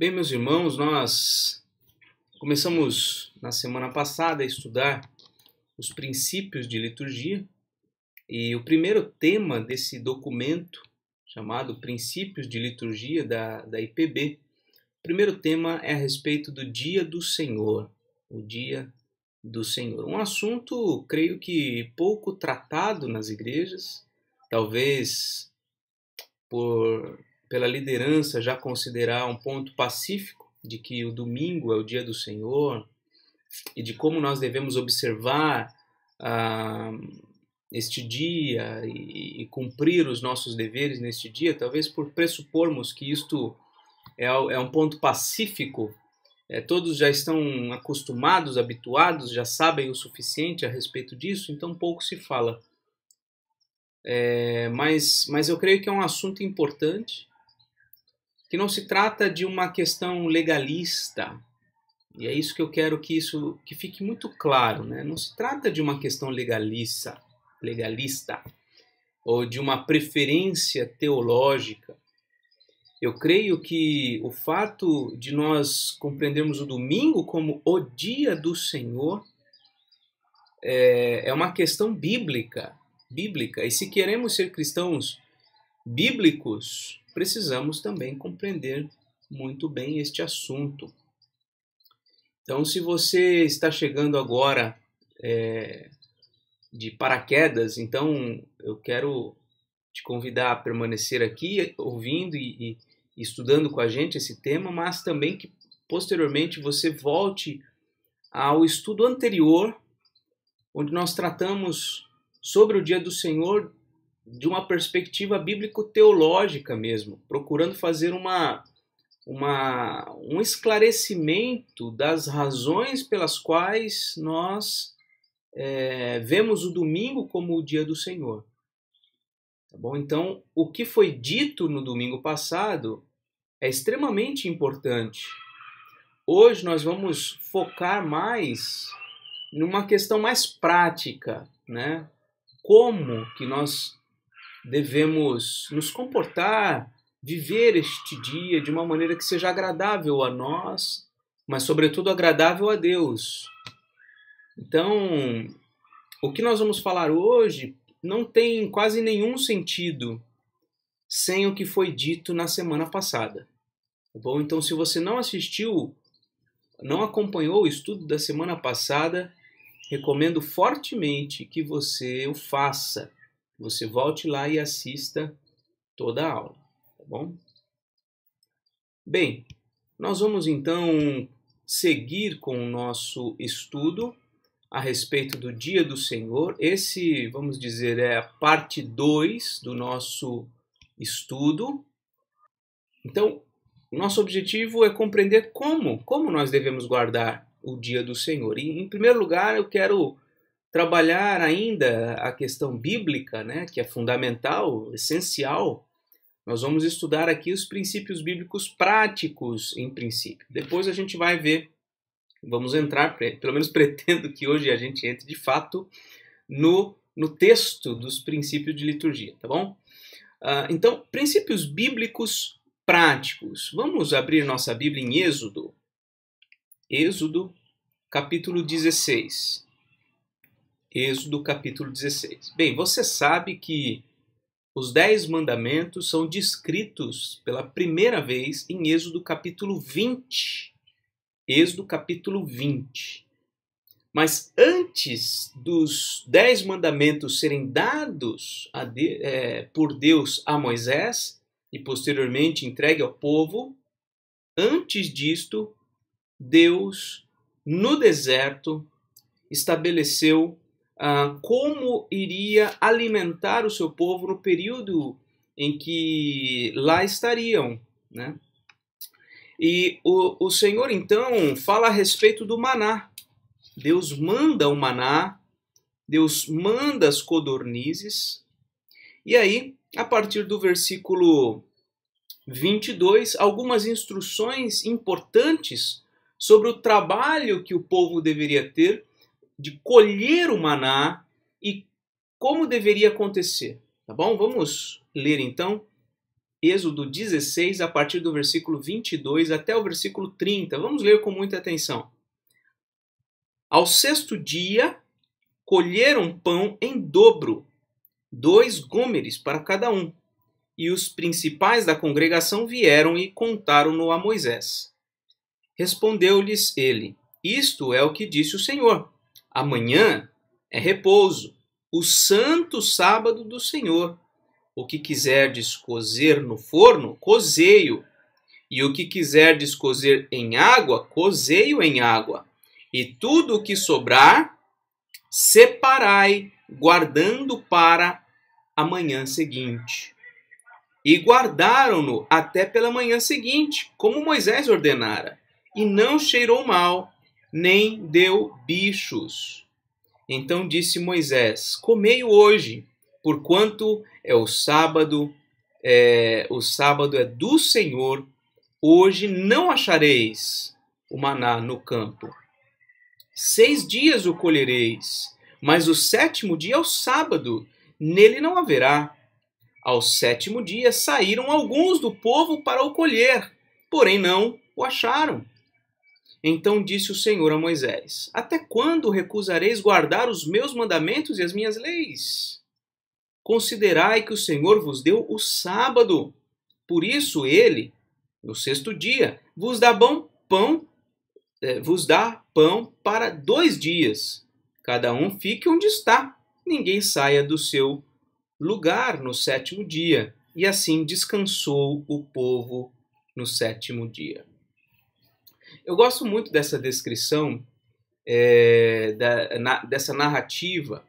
Bem, meus irmãos, nós começamos na semana passada a estudar os princípios de liturgia e o primeiro tema desse documento, chamado Princípios de Liturgia da IPB, o primeiro tema é a respeito do Dia do Senhor, o Dia do Senhor. Um assunto, creio que pouco tratado nas igrejas, talvez pela liderança já considerar um ponto pacífico de que o domingo é o dia do Senhor e de como nós devemos observar este dia e cumprir os nossos deveres neste dia, talvez por pressupormos que isto é um ponto pacífico, todos já estão acostumados, habituados, já sabem o suficiente a respeito disso, então pouco se fala. Mas eu creio que é um assunto importante, que não se trata de uma questão legalista, e é isso que eu quero que fique muito claro, né? Não se trata de uma questão legalista, ou de uma preferência teológica. Eu creio que o fato de nós compreendermos o domingo como o dia do Senhor é uma questão bíblica. E se queremos ser cristãos bíblicos, precisamos também compreender muito bem este assunto. Então, se você está chegando agora de paraquedas, então eu quero te convidar a permanecer aqui ouvindo e estudando com a gente esse tema, mas também que posteriormente você volte ao estudo anterior, onde nós tratamos sobre o Dia do Senhor de uma perspectiva bíblico-teológica mesmo, procurando fazer um esclarecimento das razões pelas quais nós vemos o domingo como o Dia do Senhor. Tá bom? Então, o que foi dito no domingo passado é extremamente importante. Hoje nós vamos focar mais numa questão mais prática, né? Como que nós devemos nos comportar, viver este dia de uma maneira que seja agradável a nós, mas sobretudo agradável a Deus. Então, o que nós vamos falar hoje não tem quase nenhum sentido sem o que foi dito na semana passada. Tá bom? Então, se você não assistiu, não acompanhou o estudo da semana passada, recomendo fortemente que você o faça. Você volte lá e assista toda a aula, tá bom? Bem, nós vamos então seguir com o nosso estudo a respeito do Dia do Senhor. Esse, vamos dizer, é a parte 2 do nosso estudo. Então, o nosso objetivo é compreender como nós devemos guardar o Dia do Senhor. E, em primeiro lugar, eu quero trabalhar ainda a questão bíblica, né, que é fundamental, essencial. Nós vamos estudar aqui os princípios bíblicos práticos, em princípio. Depois a gente vai ver, vamos entrar, pelo menos pretendo que hoje a gente entre de fato no texto dos princípios de liturgia, tá bom? Então, princípios bíblicos práticos. Vamos abrir nossa Bíblia em Êxodo. Êxodo, capítulo 16. Êxodo, capítulo 16. Bem, você sabe que os 10 mandamentos são descritos pela primeira vez em Êxodo, capítulo 20. Êxodo, capítulo 20. Mas antes dos 10 mandamentos serem dados por Deus a Moisés e posteriormente entregue ao povo, antes disto, Deus, no deserto, estabeleceu como iria alimentar o seu povo no período em que lá estariam, né? E o Senhor, então, fala a respeito do maná. Deus manda o maná, Deus manda as codornizes, e aí, a partir do versículo 22, algumas instruções importantes sobre o trabalho que o povo deveria ter de colher o maná e como deveria acontecer, tá bom? Vamos ler então Êxodo 16, a partir do versículo 22 até o versículo 30. Vamos ler com muita atenção. Ao sexto dia, colheram pão em dobro, 2 gômeres para cada um. E os principais da congregação vieram e contaram-no a Moisés. Respondeu-lhes ele: Isto é o que disse o Senhor. Amanhã é repouso, o santo sábado do Senhor. O que quiserdes cozer no forno, cozei-o. E o que quiserdes cozer em água, cozei-o em água. E tudo o que sobrar, separai, guardando para a manhã seguinte. E guardaram-no até pela manhã seguinte, como Moisés ordenara. E não cheirou mal, nem deu bichos. Então disse Moisés: Comei-o hoje, porquanto o sábado é do Senhor. Hoje não achareis o maná no campo. 6 dias o colhereis, mas o 7º dia é o sábado, nele não haverá. Ao 7º dia saíram alguns do povo para o colher, porém não o acharam. Então disse o Senhor a Moisés: Até quando recusareis guardar os meus mandamentos e as minhas leis? Considerai que o Senhor vos deu o sábado. Por isso ele, no 6º dia, vos dá pão para 2 dias. Cada um fique onde está. Ninguém saia do seu lugar no 7º dia. E assim descansou o povo no 7º dia. Eu gosto muito dessa descrição, dessa narrativa,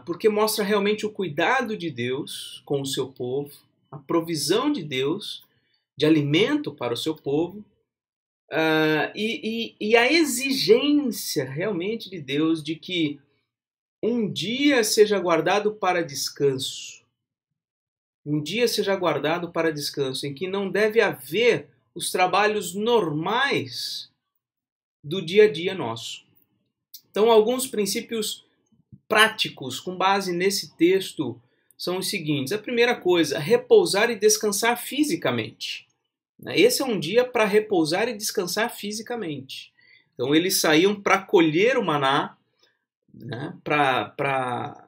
porque mostra realmente o cuidado de Deus com o seu povo, a provisão de Deus de alimento para o seu povo, e a exigência realmente de Deus de que um dia seja guardado para descanso. Um dia seja guardado para descanso, em que não deve haver os trabalhos normais do dia a dia nosso. Então, alguns princípios práticos com base nesse texto são os seguintes. A primeira coisa, repousar e descansar fisicamente. Esse é um dia para repousar e descansar fisicamente. Então, eles saíam para colher o maná, né, para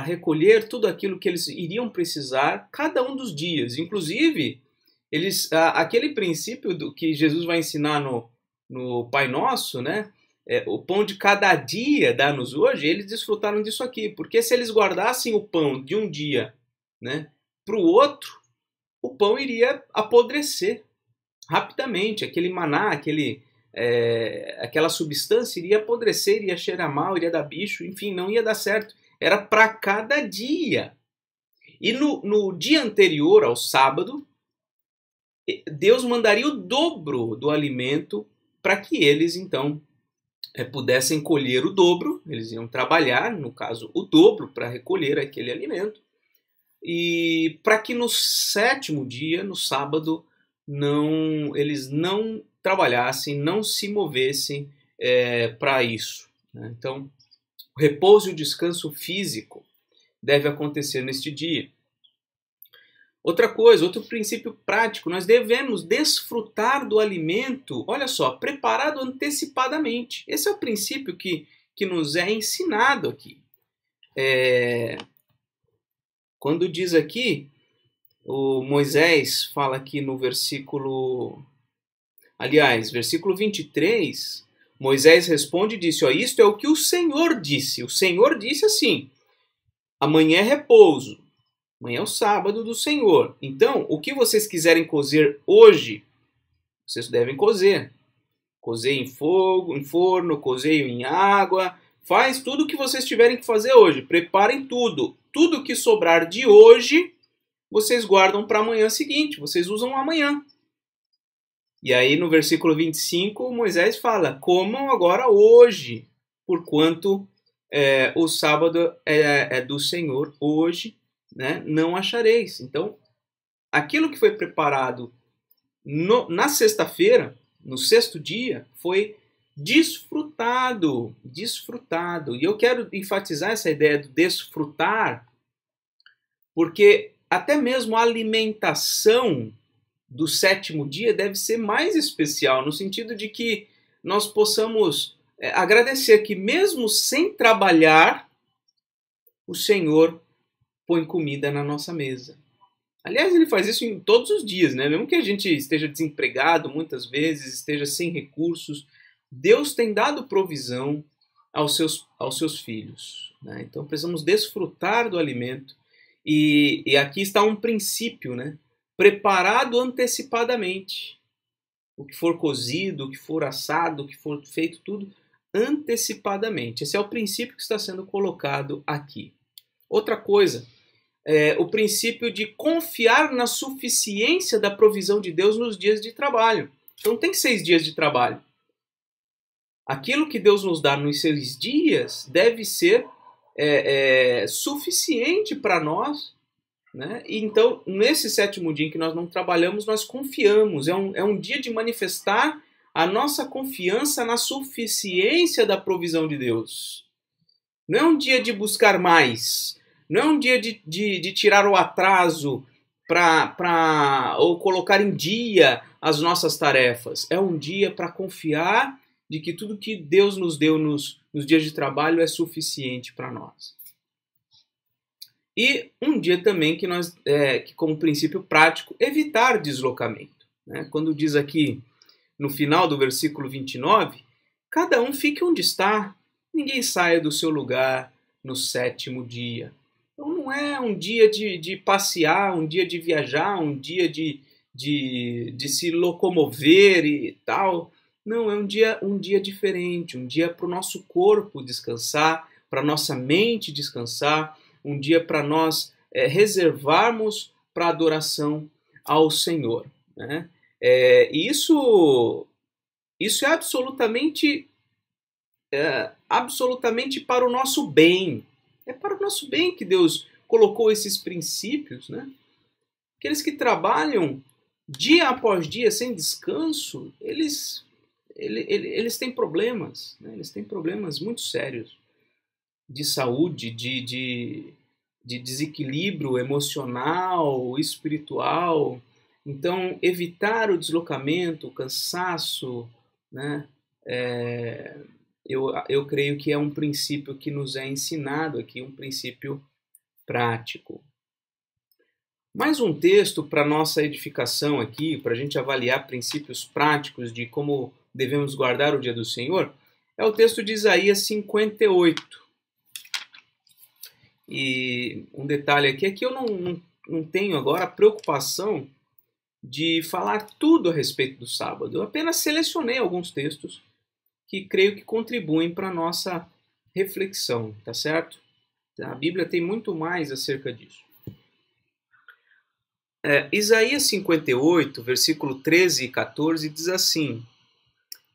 recolher tudo aquilo que eles iriam precisar cada um dos dias. Inclusive, aquele princípio que Jesus vai ensinar no Pai Nosso, né? O pão de cada dia dá-nos hoje, eles desfrutaram disso aqui. Porque se eles guardassem o pão de um dia, né, para o outro, o pão iria apodrecer rapidamente. Aquele maná, aquela substância iria apodrecer, iria cheirar mal, iria dar bicho, enfim, não ia dar certo. Era para cada dia. E no dia anterior ao sábado, Deus mandaria o dobro do alimento para que eles, então, pudessem colher o dobro. Eles iam trabalhar, no caso, o dobro para recolher aquele alimento. E para que no 7º dia, no sábado, eles não trabalhassem, não se movessem para isso. Né? Então, o repouso e o descanso físico deve acontecer neste dia. Outra coisa, outro princípio prático, nós devemos desfrutar do alimento, olha só, preparado antecipadamente. Esse é o princípio que nos é ensinado aqui. Quando diz aqui, o Moisés fala aqui no versículo 23, Moisés responde e disse, isto é o que o Senhor disse. O Senhor disse assim, amanhã é repouso. Amanhã é o sábado do Senhor. Então, o que vocês quiserem cozer hoje, vocês devem cozer. Cozeio em fogo, em forno, cozeio em água. Faz tudo o que vocês tiverem que fazer hoje. Preparem tudo. Tudo que sobrar de hoje, vocês guardam para amanhã seguinte. Vocês usam amanhã. E aí, no versículo 25, Moisés fala, comam agora hoje, porquanto o sábado é do Senhor hoje, né, não achareis. Então, aquilo que foi preparado na sexta-feira, no 6º dia, foi desfrutado. E eu quero enfatizar essa ideia do desfrutar, porque até mesmo a alimentação do sétimo dia deve ser mais especial, no sentido de que nós possamos agradecer que mesmo sem trabalhar, o Senhor põe comida na nossa mesa. Aliás, ele faz isso em todos os dias, né? Mesmo que a gente esteja desempregado muitas vezes, esteja sem recursos, Deus tem dado provisão aos seus filhos, né? Então precisamos desfrutar do alimento. E aqui está um princípio, né? Preparado antecipadamente. O que for cozido, o que for assado, o que for feito, tudo antecipadamente. Esse é o princípio que está sendo colocado aqui. Outra coisa, o princípio de confiar na suficiência da provisão de Deus nos dias de trabalho. Então tem 6 dias de trabalho. Aquilo que Deus nos dá nos 6 dias deve ser suficiente para nós, né? E então, nesse sétimo dia em que nós não trabalhamos, nós confiamos. É um dia de manifestar a nossa confiança na suficiência da provisão de Deus. Não é um dia de buscar mais. Não é um dia de tirar o atraso ou colocar em dia as nossas tarefas. É um dia para confiar de que tudo que Deus nos deu nos dias de trabalho é suficiente para nós. E um dia também que nós, que como princípio prático, evitar deslocamento, né? Quando diz aqui, no final do versículo 29, cada um fique onde está, ninguém saia do seu lugar no sétimo dia. Então não é um dia de passear, um dia de viajar, um dia de se locomover e tal. Não, é um dia diferente, um dia para o nosso corpo descansar, para a nossa mente descansar, um dia para nós reservarmos para a adoração ao Senhor, né? E isso é absolutamente para o nosso bem. É para o nosso bem que Deus colocou esses princípios, né? Aqueles que trabalham dia após dia sem descanso, eles têm problemas, né? Eles têm problemas muito sérios de saúde, de desequilíbrio emocional, espiritual. Então, evitar o deslocamento, o cansaço, né? Eu creio que é um princípio que nos é ensinado aqui, um princípio prático. Mais um texto para nossa edificação aqui, para a gente avaliar princípios práticos de como devemos guardar o dia do Senhor, é o texto de Isaías 58. E um detalhe aqui é que eu não tenho agora a preocupação de falar tudo a respeito do sábado. Eu apenas selecionei alguns textos que creio que contribuem para a nossa reflexão, tá certo? A Bíblia tem muito mais acerca disso. Isaías 58, versículo 13 e 14, diz assim: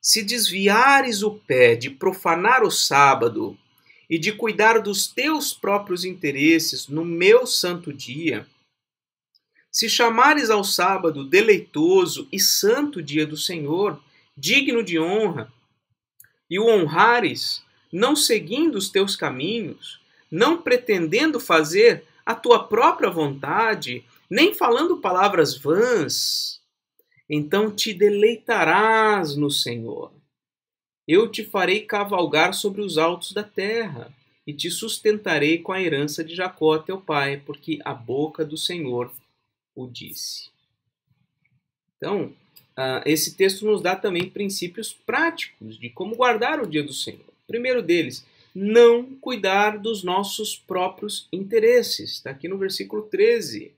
Se desviares o pé de profanar o sábado e de cuidar dos teus próprios interesses no meu santo dia, se chamares ao sábado deleitoso e santo dia do Senhor, digno de honra, e o honrares, não seguindo os teus caminhos, não pretendendo fazer a tua própria vontade, nem falando palavras vãs, então te deleitarás no Senhor. Eu te farei cavalgar sobre os altos da terra, e te sustentarei com a herança de Jacó, teu pai, porque a boca do Senhor o disse. Então, esse texto nos dá também princípios práticos de como guardar o dia do Senhor. O primeiro deles, não cuidar dos nossos próprios interesses. Está aqui no versículo 13.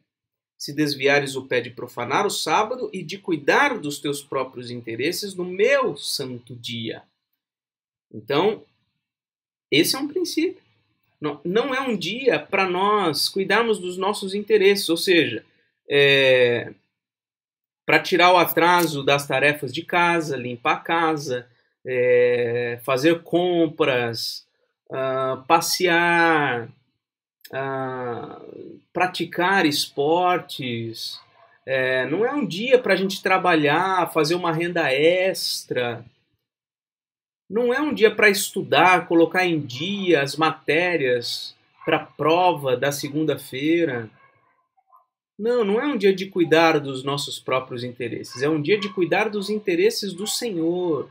Se desviares o pé de profanar o sábado e de cuidar dos teus próprios interesses no meu santo dia. Então, esse é um princípio. Não é um dia para nós cuidarmos dos nossos interesses, ou seja, para tirar o atraso das tarefas de casa, limpar a casa, fazer compras, passear, praticar esportes. Não é um dia para a gente trabalhar, fazer uma renda extra. Não é um dia para estudar, colocar em dia as matérias para a prova da segunda-feira. Não, não é um dia de cuidar dos nossos próprios interesses. É um dia de cuidar dos interesses do Senhor.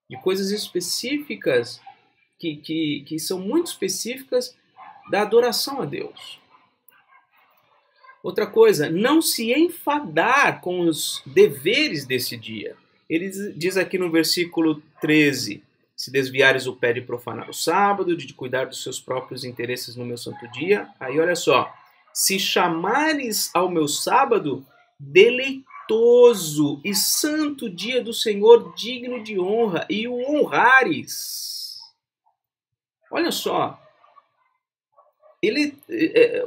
De coisas específicas, que são muito específicas da adoração a Deus. Outra coisa, não se enfadar com os deveres desse dia. Ele diz aqui no versículo 13, se desviares o pé de profanar o sábado, de cuidar dos seus próprios interesses no meu santo dia. Aí olha só, se chamares ao meu sábado deleitoso e santo dia do Senhor, digno de honra, e o honrares. Olha só,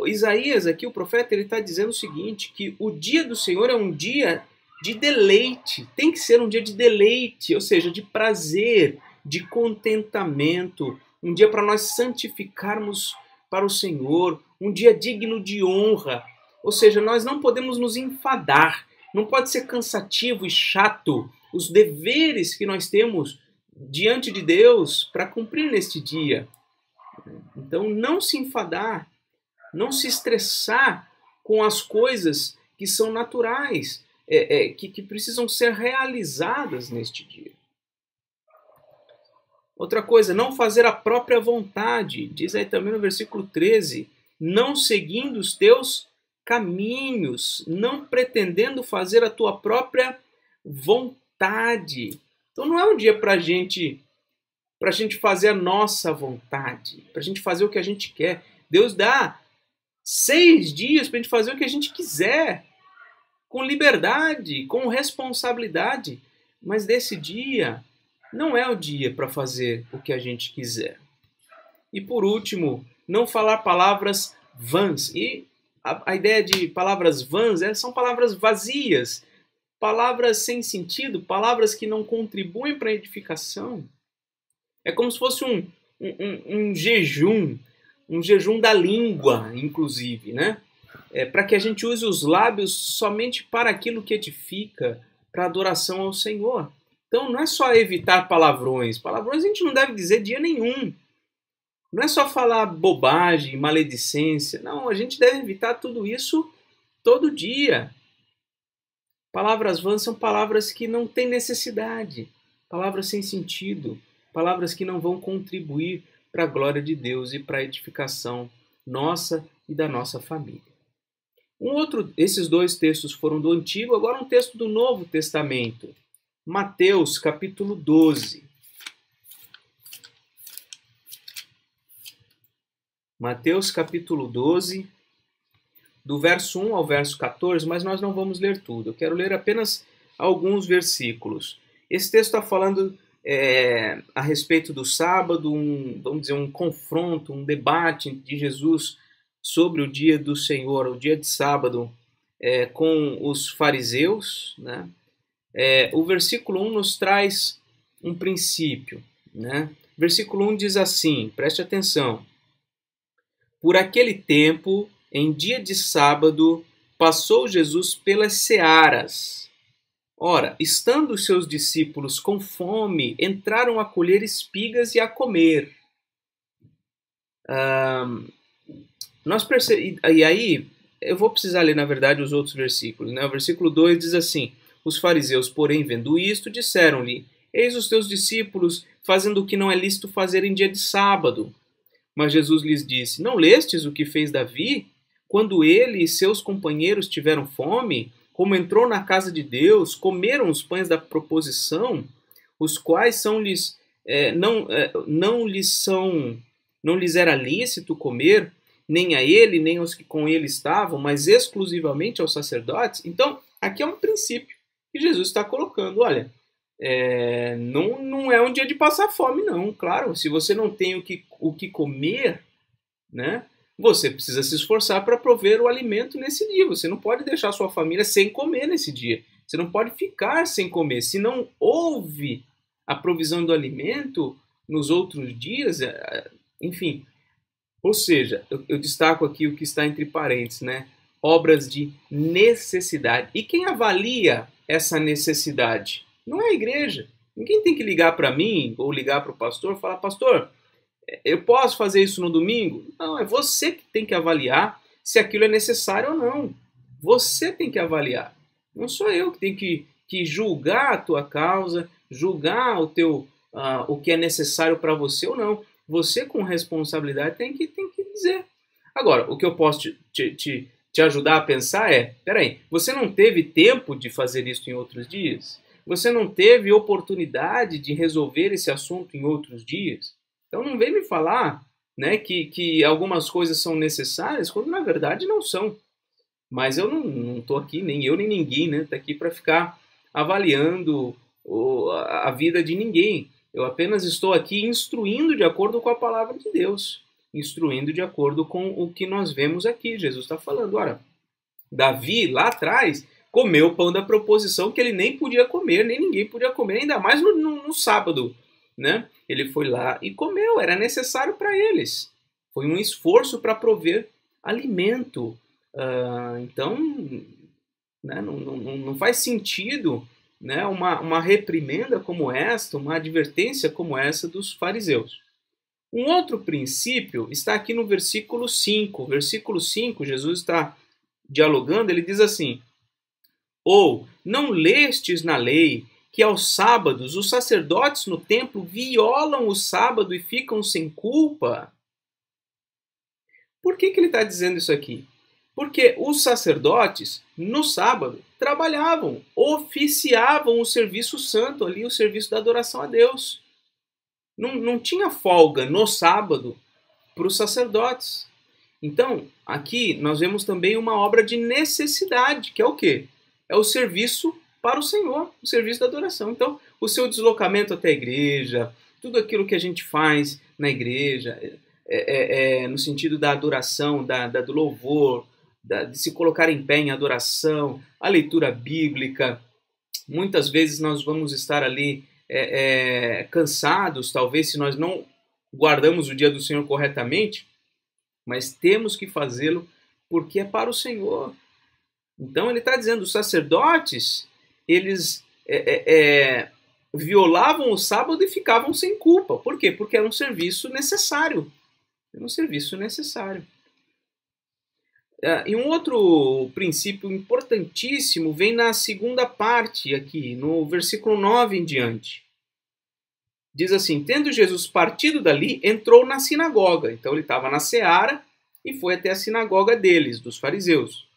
Isaías aqui, o profeta, ele está dizendo o seguinte, que o dia do Senhor é um dia de deleite, tem que ser um dia de deleite, ou seja, de prazer, de contentamento, um dia para nós santificarmos para o Senhor, um dia digno de honra, ou seja, nós não podemos nos enfadar, não pode ser cansativo e chato os deveres que nós temos diante de Deus para cumprir neste dia. Então, não se enfadar, não se estressar com as coisas que são naturais, que precisam ser realizadas neste dia. Outra coisa, não fazer a própria vontade. Diz aí também no versículo 13, não seguindo os teus caminhos, não pretendendo fazer a tua própria vontade. Então, não é um dia para a gente fazer a nossa vontade, para a gente fazer o que a gente quer. Deus dá 6 dias para a gente fazer o que a gente quiser, com liberdade, com responsabilidade. Mas desse dia, não é o dia para fazer o que a gente quiser. E por último, não falar palavras vãs. E a ideia de palavras vãs são palavras vazias, palavras sem sentido, palavras que não contribuem para a edificação. É como se fosse um jejum da língua, inclusive, né? Para que a gente use os lábios somente para aquilo que edifica, para adoração ao Senhor. Então não é só evitar palavrões. Palavrões a gente não deve dizer dia nenhum. Não é só falar bobagem, maledicência. Não, a gente deve evitar tudo isso todo dia. Palavras vãs são palavras que não têm necessidade, palavras sem sentido, palavras que não vão contribuir para a glória de Deus e para a edificação nossa e da nossa família. Esses 2 textos foram do Antigo, agora um texto do Novo Testamento. Mateus, capítulo 12. Mateus, capítulo 12, do verso 1 ao verso 14, mas nós não vamos ler tudo. Eu quero ler apenas alguns versículos. Esse texto está falando a respeito do sábado, vamos dizer, um confronto, um debate de Jesus sobre o dia do Senhor, o dia de sábado, com os fariseus, né? O versículo 1 nos traz um princípio, né? Versículo 1 diz assim, preste atenção. Por aquele tempo, em dia de sábado, passou Jesus pelas searas. Ora, estando os seus discípulos com fome, entraram a colher espigas e a comer. E aí, eu vou precisar ler, na verdade, os outros versículos, né? O versículo 2 diz assim, os fariseus, porém, vendo isto, disseram-lhe, eis os teus discípulos fazendo o que não é lícito fazer em dia de sábado. Mas Jesus lhes disse, não lestes o que fez Davi, quando ele e seus companheiros tiveram fome, como entrou na casa de Deus, comeram os pães da proposição, os quais não lhes era lícito comer, nem a ele, nem aos que com ele estavam, mas exclusivamente aos sacerdotes. Então, aqui é um princípio que Jesus está colocando. Olha, não é um dia de passar fome, não. Claro, se você não tem o que comer, né? Você precisa se esforçar para prover o alimento nesse dia. Você não pode deixar sua família sem comer nesse dia. Você não pode ficar sem comer. Se não houve a provisão do alimento nos outros dias, enfim. Ou seja, eu destaco aqui o que está entre parênteses, né? Obras de necessidade. E quem avalia essa necessidade? Não é a igreja. Ninguém tem que ligar para mim ou ligar para o pastor e falar, pastor, eu posso fazer isso no domingo? Não, é você que tem que avaliar se aquilo é necessário ou não. Você tem que avaliar. Não sou eu que tenho que julgar a tua causa, julgar o que é necessário para você ou não. Você, com responsabilidade, tem que dizer. Agora, o que eu posso te ajudar a pensar é, peraí, você não teve tempo de fazer isso em outros dias? Você não teve oportunidade de resolver esse assunto em outros dias? Então não vem me falar, né, que algumas coisas são necessárias, quando na verdade não são. Mas eu não estou aqui, nem eu nem ninguém, né? Está aqui para ficar avaliando a vida de ninguém. Eu apenas estou aqui instruindo de acordo com a palavra de Deus, instruindo de acordo com o que nós vemos aqui. Jesus está falando, olha, Davi lá atrás comeu o pão da proposição que ele nem podia comer, nem ninguém podia comer, ainda mais no sábado, né? Ele foi lá e comeu, era necessário para eles. Foi um esforço para prover alimento. Então, né, não faz sentido, né, uma reprimenda como esta, uma advertência como essa dos fariseus. Um outro princípio está aqui no versículo 5. Versículo 5, Jesus está dialogando, ele diz assim: ou não lestes na lei que aos sábados os sacerdotes no templo violam o sábado e ficam sem culpa? Por que ele está dizendo isso aqui? Porque os sacerdotes, no sábado, trabalhavam, oficiavam o serviço santo ali, o serviço da adoração a Deus. Não tinha folga no sábado para os sacerdotes. Então, aqui nós vemos também uma obra de necessidade, que é o quê? É o serviço para o Senhor, o serviço da adoração. Então, o seu deslocamento até a igreja, tudo aquilo que a gente faz na igreja, no sentido da adoração, do louvor, de se colocar em pé em adoração, a leitura bíblica. Muitas vezes nós vamos estar ali cansados, talvez, se nós não guardamos o dia do Senhor corretamente, mas temos que fazê-lo porque é para o Senhor. Então ele está dizendo, os sacerdotes, eles violavam o sábado e ficavam sem culpa. Por quê? Porque era um serviço necessário. Era um serviço necessário. E um outro princípio importantíssimo vem na segunda parte aqui, no versículo 9 em diante. Diz assim, tendo Jesus partido dali, entrou na sinagoga. Então ele estava na seara e foi até a sinagoga deles, dos fariseus.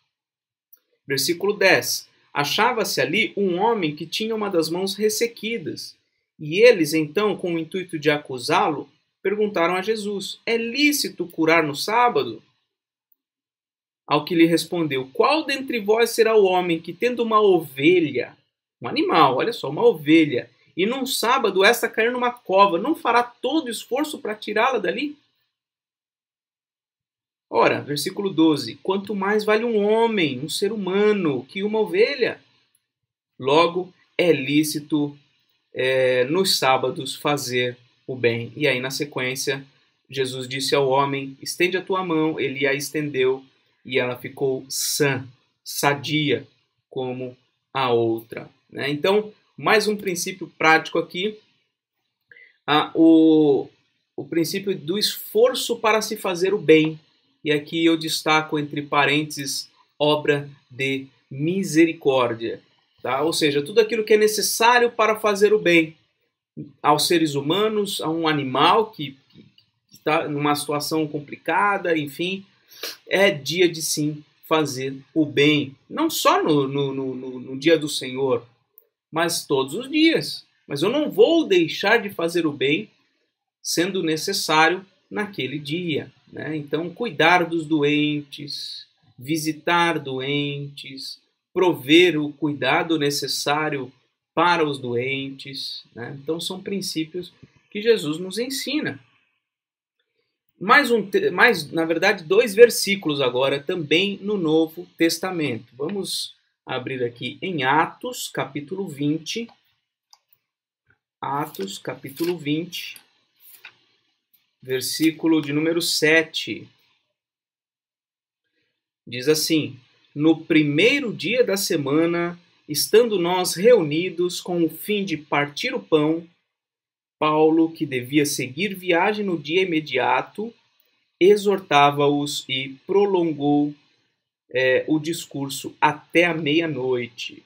Versículo 10. Achava-se ali um homem que tinha uma das mãos ressequidas. E eles, então, com o intuito de acusá-lo, perguntaram a Jesus, é lícito curar no sábado? Ao que lhe respondeu, qual dentre vós será o homem que, tendo uma ovelha, um animal, olha só, uma ovelha, e num sábado esta cair numa cova, não fará todo esforço para tirá-la dali? Ora, versículo 12, quanto mais vale um homem, um ser humano, que uma ovelha? Logo, é lícito nos sábados fazer o bem. E aí, na sequência, Jesus disse ao homem, estende a tua mão, ele a estendeu, e ela ficou sã, sadia, como a outra. Né? Então, mais um princípio prático aqui, o princípio do esforço para se fazer o bem. E aqui eu destaco entre parênteses, obra de misericórdia. Tá? Ou seja, tudo aquilo que é necessário para fazer o bem aos seres humanos, a um animal que está numa situação complicada, enfim, é dia de sim fazer o bem. Não só no dia do Senhor, mas todos os dias. Mas eu não vou deixar de fazer o bem sendo necessário naquele dia. Né? Então, cuidar dos doentes, visitar doentes, prover o cuidado necessário para os doentes. Né? Então, são princípios que Jesus nos ensina. Mais, na verdade, 2 versículos agora, também no Novo Testamento. Vamos abrir aqui em Atos, capítulo 20. Atos, capítulo 20, versículo de número 7. Diz assim, no primeiro dia da semana, estando nós reunidos com o fim de partir o pão, Paulo, que devia seguir viagem no dia imediato, exortava-os e prolongou o discurso até a meia-noite.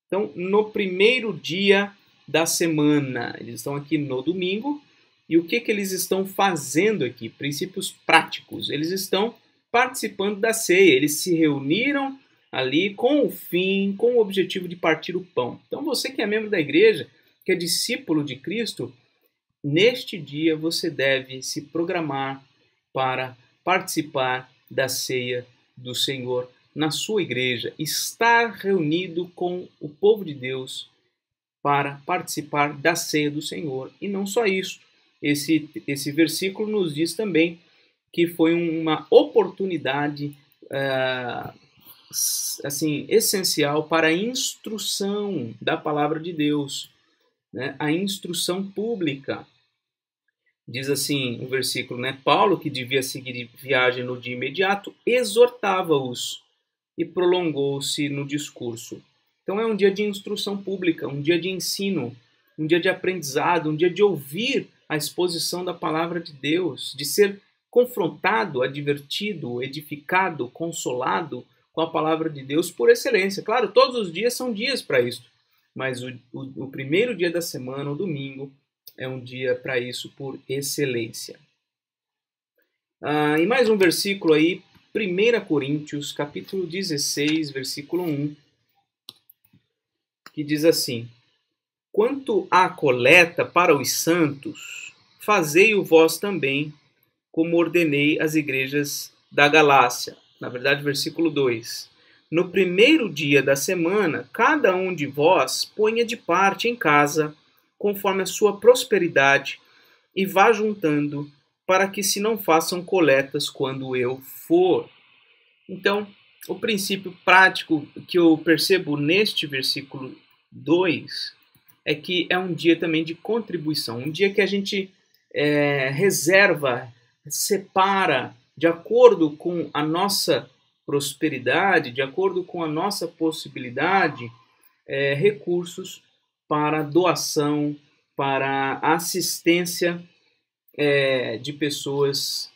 Então, no primeiro dia da semana, eles estão aqui no domingo, e o que eles estão fazendo aqui? Princípios práticos. Eles estão participando da ceia, eles se reuniram ali com o fim, com o objetivo de partir o pão. Então, você que é membro da igreja, que é discípulo de Cristo, neste dia você deve se programar para participar da ceia do Senhor na sua igreja, estar reunido com o povo de Deus para participar da ceia do Senhor. E não só isso, esse versículo nos diz também que foi uma oportunidade assim, essencial para a instrução da palavra de Deus, né? A instrução pública. Diz assim o versículo, né? Paulo, que devia seguir viagem no dia imediato, exortava-os e prolongou-se no discurso. Então é um dia de instrução pública, um dia de ensino, um dia de aprendizado, um dia de ouvir a exposição da palavra de Deus, de ser confrontado, advertido, edificado, consolado com a palavra de Deus por excelência. Claro, todos os dias são dias para isso, mas o primeiro dia da semana, o domingo, é um dia para isso por excelência. E mais um versículo aí, 1 Coríntios, capítulo 16, versículo 1, que diz assim: quanto à coleta para os santos, fazei-o vós também, como ordenei às igrejas da Galácia. Na verdade, versículo 2. No primeiro dia da semana, cada um de vós ponha de parte em casa, conforme a sua prosperidade, e vá juntando, para que se não façam coletas quando eu for. Então, o princípio prático que eu percebo neste versículo 2 é que é um dia também de contribuição, um dia que a gente reserva, separa, de acordo com a nossa prosperidade, de acordo com a nossa possibilidade, recursos para doação, para assistência de pessoas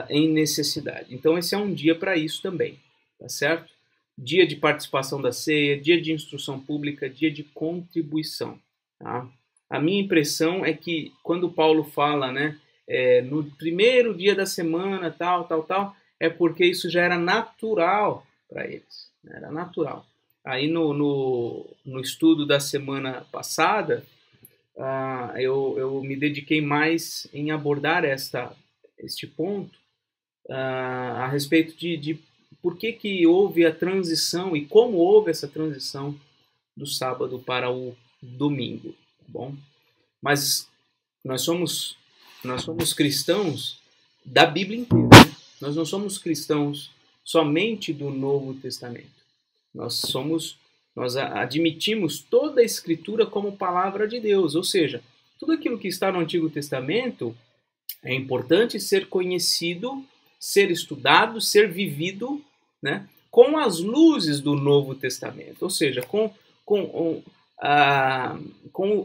em necessidade. Então esse é um dia para isso também, tá certo? Dia de participação da ceia, dia de instrução pública, dia de contribuição. Tá? A minha impressão é que quando Paulo fala, né, no primeiro dia da semana, tal, é porque isso já era natural para eles. Né? Era natural. Aí no estudo da semana passada, eu me dediquei mais em abordar este ponto a respeito de por que houve a transição e como houve essa transição do sábado para o domingo, tá bom? Mas nós somos cristãos da Bíblia inteira, né? Nós não somos cristãos somente do Novo Testamento. Nós admitimos toda a Escritura como palavra de Deus, ou seja, tudo aquilo que está no Antigo Testamento é importante ser conhecido, ser estudado, ser vivido, né, com as luzes do Novo Testamento, ou seja, com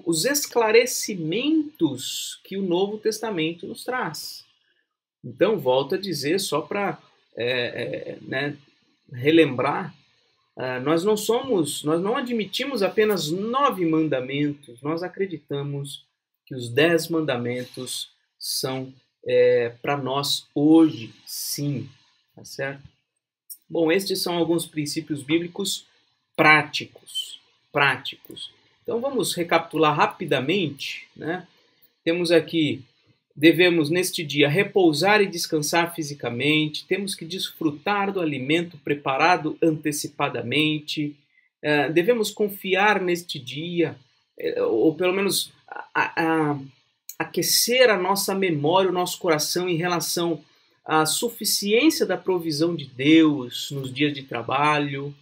os esclarecimentos que o Novo Testamento nos traz. Então, volto a dizer, só para relembrar, nós não admitimos apenas 9 mandamentos, nós acreditamos que os 10 mandamentos são para nós hoje, sim, tá certo? Bom, estes são alguns princípios bíblicos práticos. Então vamos recapitular rapidamente, né? Temos aqui, devemos neste dia repousar e descansar fisicamente, temos que desfrutar do alimento preparado antecipadamente, devemos confiar neste dia, ou pelo menos aquecer a nossa memória, o nosso coração em relação à suficiência da provisão de Deus nos dias de trabalho.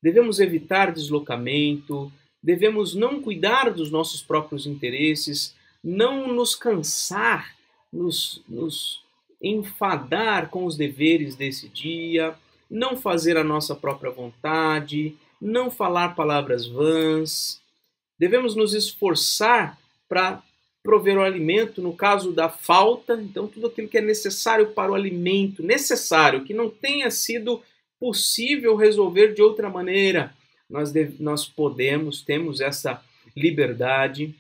Devemos evitar deslocamento, devemos não cuidar dos nossos próprios interesses, não nos cansar, nos enfadar com os deveres desse dia, não fazer a nossa própria vontade, não falar palavras vãs. Devemos nos esforçar para prover o alimento no caso da falta, então tudo aquilo que é necessário para o alimento, necessário, que não tenha sido possível resolver de outra maneira. Nós temos essa liberdade.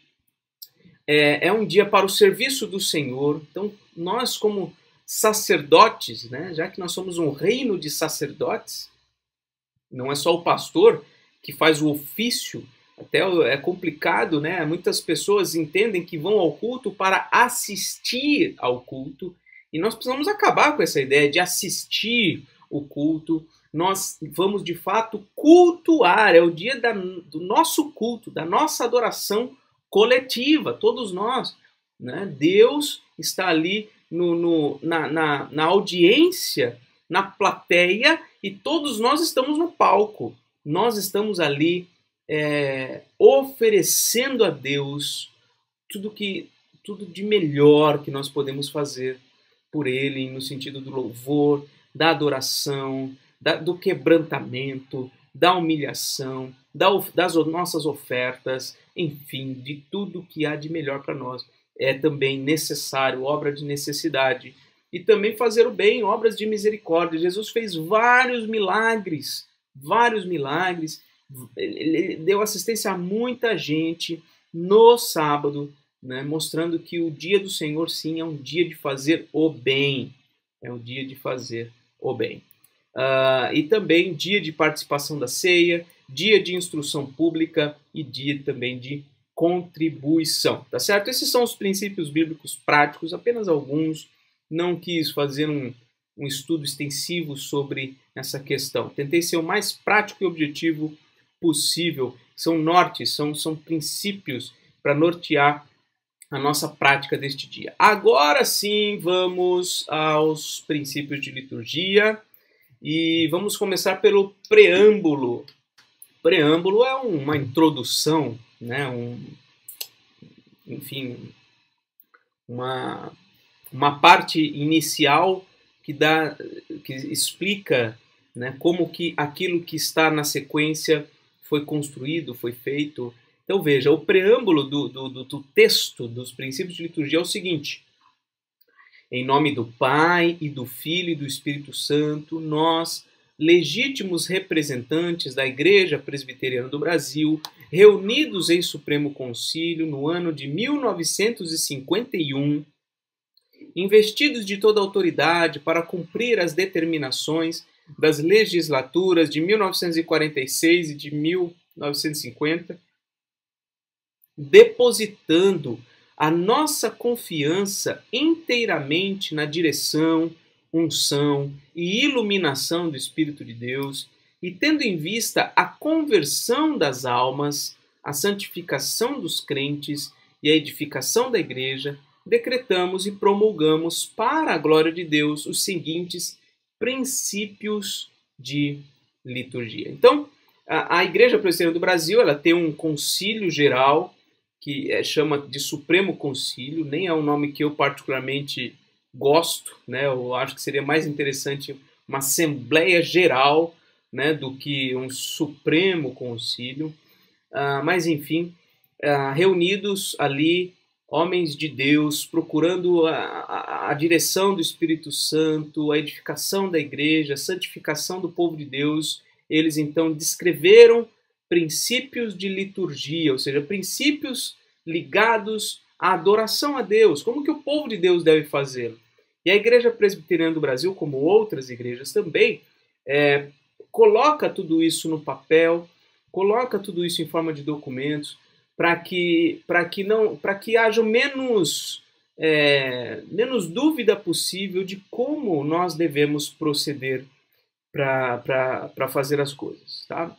É um dia para o serviço do Senhor. Então, nós como sacerdotes, né, já que nós somos um reino de sacerdotes, não é só o pastor que faz o ofício, até é complicado, né? Muitas pessoas entendem que vão ao culto para assistir ao culto, e nós precisamos acabar com essa ideia de assistir o culto. Nós vamos de fato cultuar, é o dia do nosso culto, da nossa adoração coletiva, todos nós, né? Deus está ali na audiência, na plateia, e todos nós estamos no palco. Nós estamos ali oferecendo a Deus tudo de melhor que nós podemos fazer por Ele, no sentido do louvor, da adoração, do quebrantamento, da humilhação, das nossas ofertas, enfim, de tudo que há de melhor para nós. É também necessário, obra de necessidade, e também fazer o bem, obras de misericórdia. Jesus fez vários milagres, ele deu assistência a muita gente no sábado, né, mostrando que o dia do Senhor, sim, é um dia de fazer o bem. É um dia de fazer o bem. E também dia de participação da ceia, dia de instrução pública e dia também de contribuição, tá certo? Esses são os princípios bíblicos práticos, apenas alguns. Não quis fazer um estudo extensivo sobre essa questão. Tentei ser o mais prático e objetivo possível. São nortes, são princípios para nortear a nossa prática deste dia. Agora sim, vamos aos princípios de liturgia e vamos começar pelo preâmbulo. O preâmbulo é uma introdução, né? Uma parte inicial que explica, né, como que aquilo que está na sequência foi construído, foi feito. Então veja, o preâmbulo do texto dos princípios de liturgia é o seguinte: em nome do Pai e do Filho e do Espírito Santo, nós, legítimos representantes da Igreja Presbiteriana do Brasil, reunidos em Supremo Concílio no ano de 1951, investidos de toda autoridade para cumprir as determinações das legislaturas de 1946 e de 1950, depositando a nossa confiança inteiramente na direção, unção e iluminação do Espírito de Deus, e tendo em vista a conversão das almas, a santificação dos crentes e a edificação da Igreja, decretamos e promulgamos para a glória de Deus os seguintes princípios de liturgia. Então, a Igreja Presbiteriana do Brasil, ela tem um concílio geral que chama de Supremo Concílio, nem é um nome que eu particularmente gosto, né? Eu acho que seria mais interessante uma Assembleia Geral, né, do que um Supremo Concílio. Mas, enfim, reunidos ali, homens de Deus, procurando a direção do Espírito Santo, a edificação da igreja, a santificação do povo de Deus, eles então descreveram princípios de liturgia, ou seja, princípios ligados à adoração a Deus, como que o povo de Deus deve fazê-lo. E a Igreja Presbiteriana do Brasil, como outras igrejas também, coloca tudo isso no papel, coloca tudo isso em forma de documentos, para que haja menos dúvida possível de como nós devemos proceder para fazer as coisas. Tá?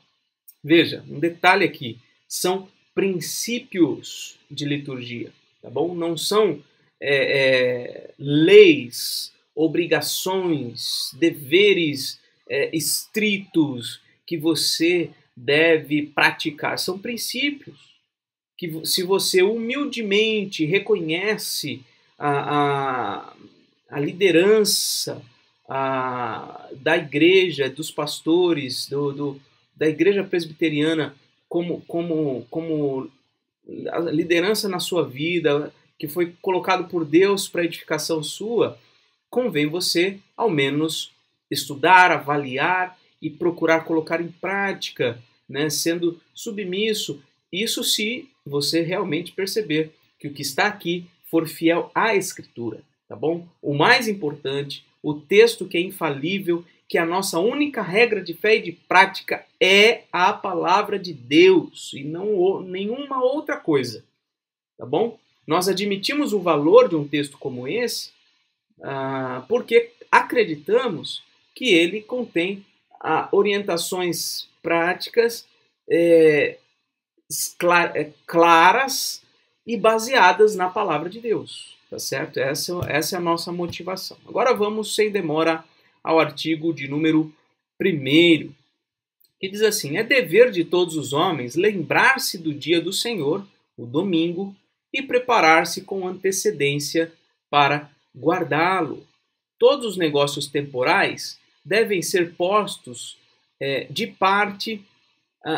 Veja, um detalhe aqui, são princípios de liturgia, tá bom? Não são leis, obrigações, deveres estritos que você deve praticar, são princípios que, se você humildemente reconhece a liderança da igreja, dos pastores, da igreja presbiteriana como a liderança na sua vida, que foi colocado por Deus para edificação sua, convém você, ao menos, estudar, avaliar e procurar colocar em prática, né, sendo submisso. Isso se você realmente perceber que o que está aqui for fiel à Escritura, tá bom? O mais importante, o texto que é infalível, que a nossa única regra de fé e de prática é a palavra de Deus e não nenhuma outra coisa, tá bom? Nós admitimos o valor de um texto como esse porque acreditamos que ele contém orientações práticas claras e baseadas na palavra de Deus, tá certo? Essa é a nossa motivação. Agora vamos, sem demora, ao artigo de número 1, que diz assim: é dever de todos os homens lembrar-se do dia do Senhor, o domingo, e preparar-se com antecedência para guardá-lo. Todos os negócios temporais devem ser postos de parte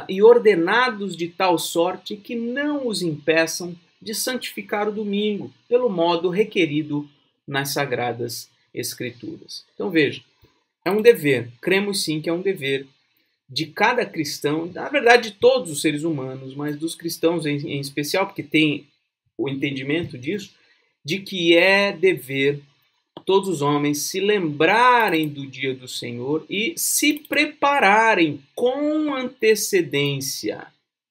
e ordenados de tal sorte que não os impeçam de santificar o domingo, pelo modo requerido nas Sagradas Escrituras. Então veja, é um dever, cremos sim que é um dever de cada cristão, na verdade de todos os seres humanos, mas dos cristãos em especial, porque tem o entendimento disso, de que é dever todos os homens se lembrarem do dia do Senhor e se prepararem com antecedência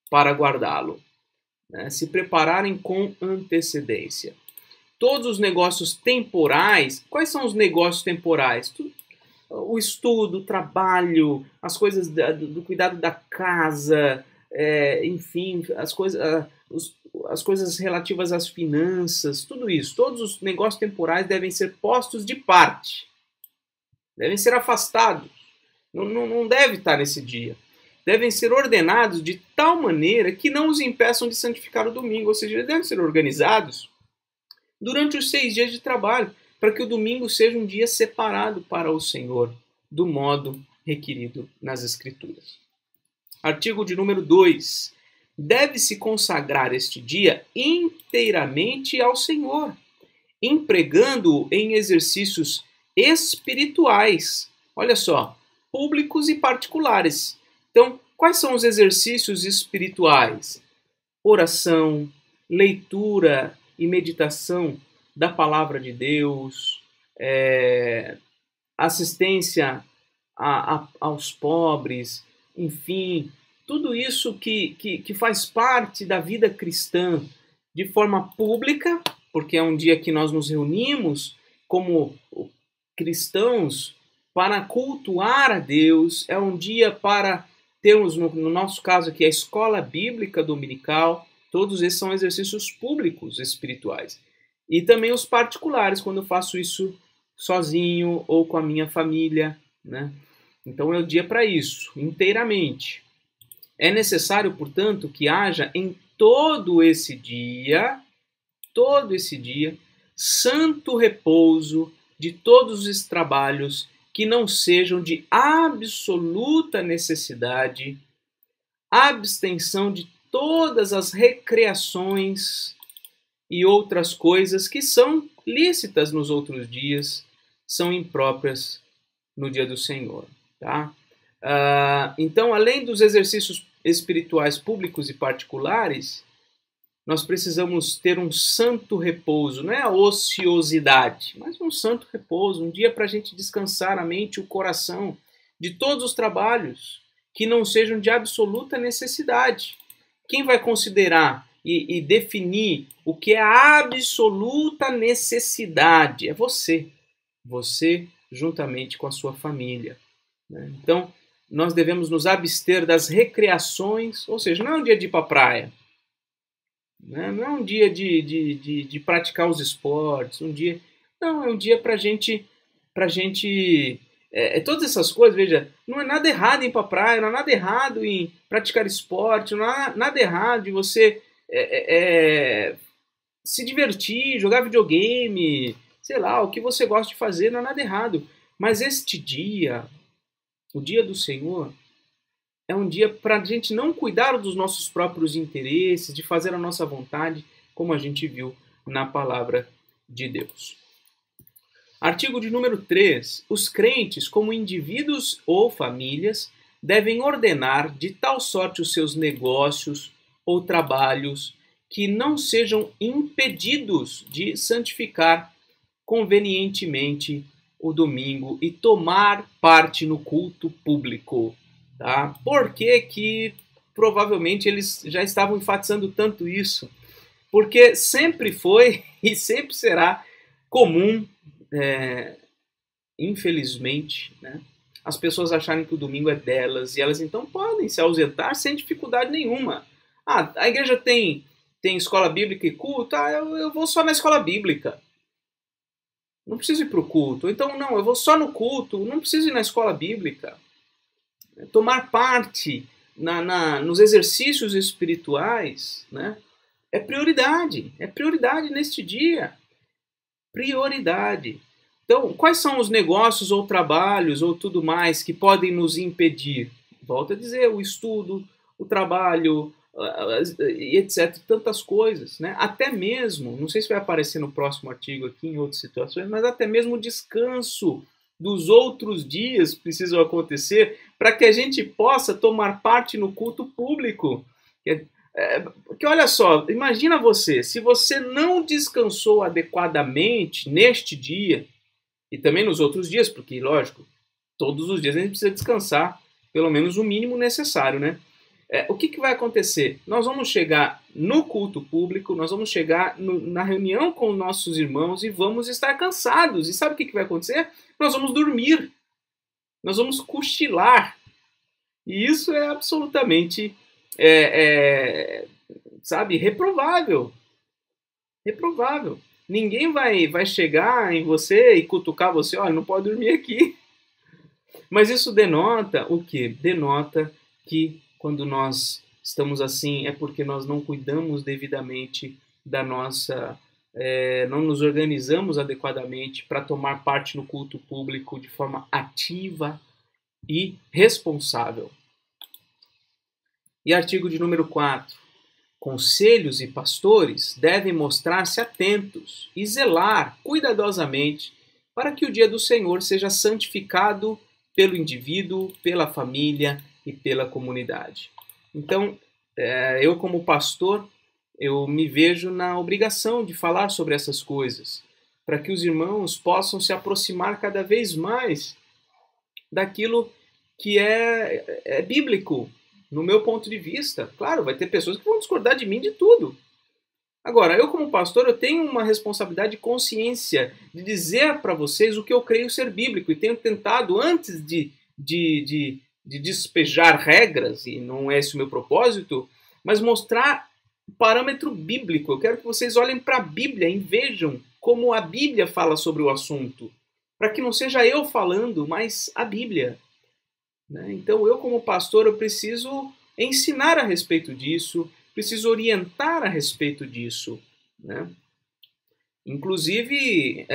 para guardá-lo. Né? Se prepararem com antecedência. Todos os negócios temporais, quais são os negócios temporais? O estudo, o trabalho, as coisas do cuidado da casa, enfim, as coisas relativas às finanças, tudo isso. Todos os negócios temporais devem ser postos de parte, devem ser afastados, não deve estar nesse dia. Devem ser ordenados de tal maneira que não os impeçam de santificar o domingo, ou seja, eles devem ser organizados durante os 6 dias de trabalho, para que o domingo seja um dia separado para o Senhor, do modo requerido nas Escrituras. Artigo de número 2. Deve-se consagrar este dia inteiramente ao Senhor, empregando-o em exercícios espirituais, olha só, públicos e particulares. Então, quais são os exercícios espirituais? Oração, leitura e meditação da palavra de Deus, assistência aos pobres, enfim, tudo isso que faz parte da vida cristã de forma pública, porque é um dia que nós nos reunimos como cristãos para cultuar a Deus, é um dia para termos, no nosso caso aqui, a escola bíblica dominical. Todos esses são exercícios públicos espirituais. E também os particulares, quando eu faço isso sozinho ou com a minha família, né? Então é o dia para isso, inteiramente. É necessário, portanto, que haja em todo esse dia, santo repouso de todos os trabalhos que não sejam de absoluta necessidade, abstenção de todas as recreações e outras coisas que são lícitas nos outros dias, são impróprias no dia do Senhor. Tá? Então, além dos exercícios espirituais públicos e particulares, nós precisamos ter um santo repouso, não é a ociosidade, mas um santo repouso, um dia para a gente descansar a mente e o coração de todos os trabalhos que não sejam de absoluta necessidade. Quem vai considerar e definir o que é a absoluta necessidade? É você. Você juntamente com a sua família. Né? Então, nós devemos nos abster das recreações, ou seja, não é um dia de ir para a praia, né? Não é um dia de praticar os esportes, não, é um dia para gente, todas essas coisas, veja, não é nada errado em ir para a praia, não é nada errado em praticar esporte, não é nada errado em você se divertir, jogar videogame, sei lá, o que você gosta de fazer, não é nada errado. Mas este dia, o dia do Senhor, é um dia para a gente não cuidar dos nossos próprios interesses, de fazer a nossa vontade, como a gente viu na palavra de Deus. Artigo de número 3. Os crentes, como indivíduos ou famílias, devem ordenar de tal sorte os seus negócios ou trabalhos que não sejam impedidos de santificar convenientemente o domingo e tomar parte no culto público. Tá? Por que provavelmente eles já estavam enfatizando tanto isso? Porque sempre foi e sempre será comum, infelizmente, né, as pessoas acharem que o domingo é delas e elas então podem se ausentar sem dificuldade nenhuma. Ah, a igreja tem escola bíblica e culto, eu vou só na escola bíblica. Não preciso ir para o culto. Então, não, eu vou só no culto, não preciso ir na escola bíblica. Tomar parte nos exercícios espirituais, né, é prioridade neste dia. Prioridade. Então, quais são os negócios ou trabalhos ou tudo mais que podem nos impedir? Volto a dizer, o estudo, o trabalho, e etc. Tantas coisas, né? Até mesmo, não sei se vai aparecer no próximo artigo aqui em outras situações, mas até mesmo o descanso dos outros dias precisam acontecer para que a gente possa tomar parte no culto público. Porque olha só, imagina você, se você não descansou adequadamente neste dia, e também nos outros dias, porque, lógico, todos os dias a gente precisa descansar, pelo menos o mínimo necessário, né? O que vai acontecer? Nós vamos chegar no culto público, nós vamos chegar na reunião com nossos irmãos e vamos estar cansados. E sabe o que vai acontecer? Nós vamos dormir, nós vamos cochilar. E isso é absolutamente, sabe, reprovável. Reprovável. Ninguém vai chegar em você e cutucar você, olha, não pode dormir aqui. Mas isso denota o quê? Denota que quando nós estamos assim é porque nós não cuidamos devidamente da nossa... não nos organizamos adequadamente para tomar parte no culto público de forma ativa e responsável. E artigo de número 4. Conselhos e pastores devem mostrar-se atentos e zelar cuidadosamente para que o dia do Senhor seja santificado pelo indivíduo, pela família e pela comunidade. Então, eu como pastor, eu me vejo na obrigação de falar sobre essas coisas, para que os irmãos possam se aproximar cada vez mais daquilo que é bíblico, no meu ponto de vista. Claro, vai ter pessoas que vão discordar de mim de tudo. Agora, eu como pastor, eu tenho uma responsabilidade de consciência de dizer para vocês o que eu creio ser bíblico e tenho tentado, antes de despejar regras, e não é esse o meu propósito, mas mostrar o parâmetro bíblico. Eu quero que vocês olhem para a Bíblia e vejam como a Bíblia fala sobre o assunto, para que não seja eu falando, mas a Bíblia. Então, eu como pastor, eu preciso ensinar a respeito disso, preciso orientar a respeito disso, né? Inclusive,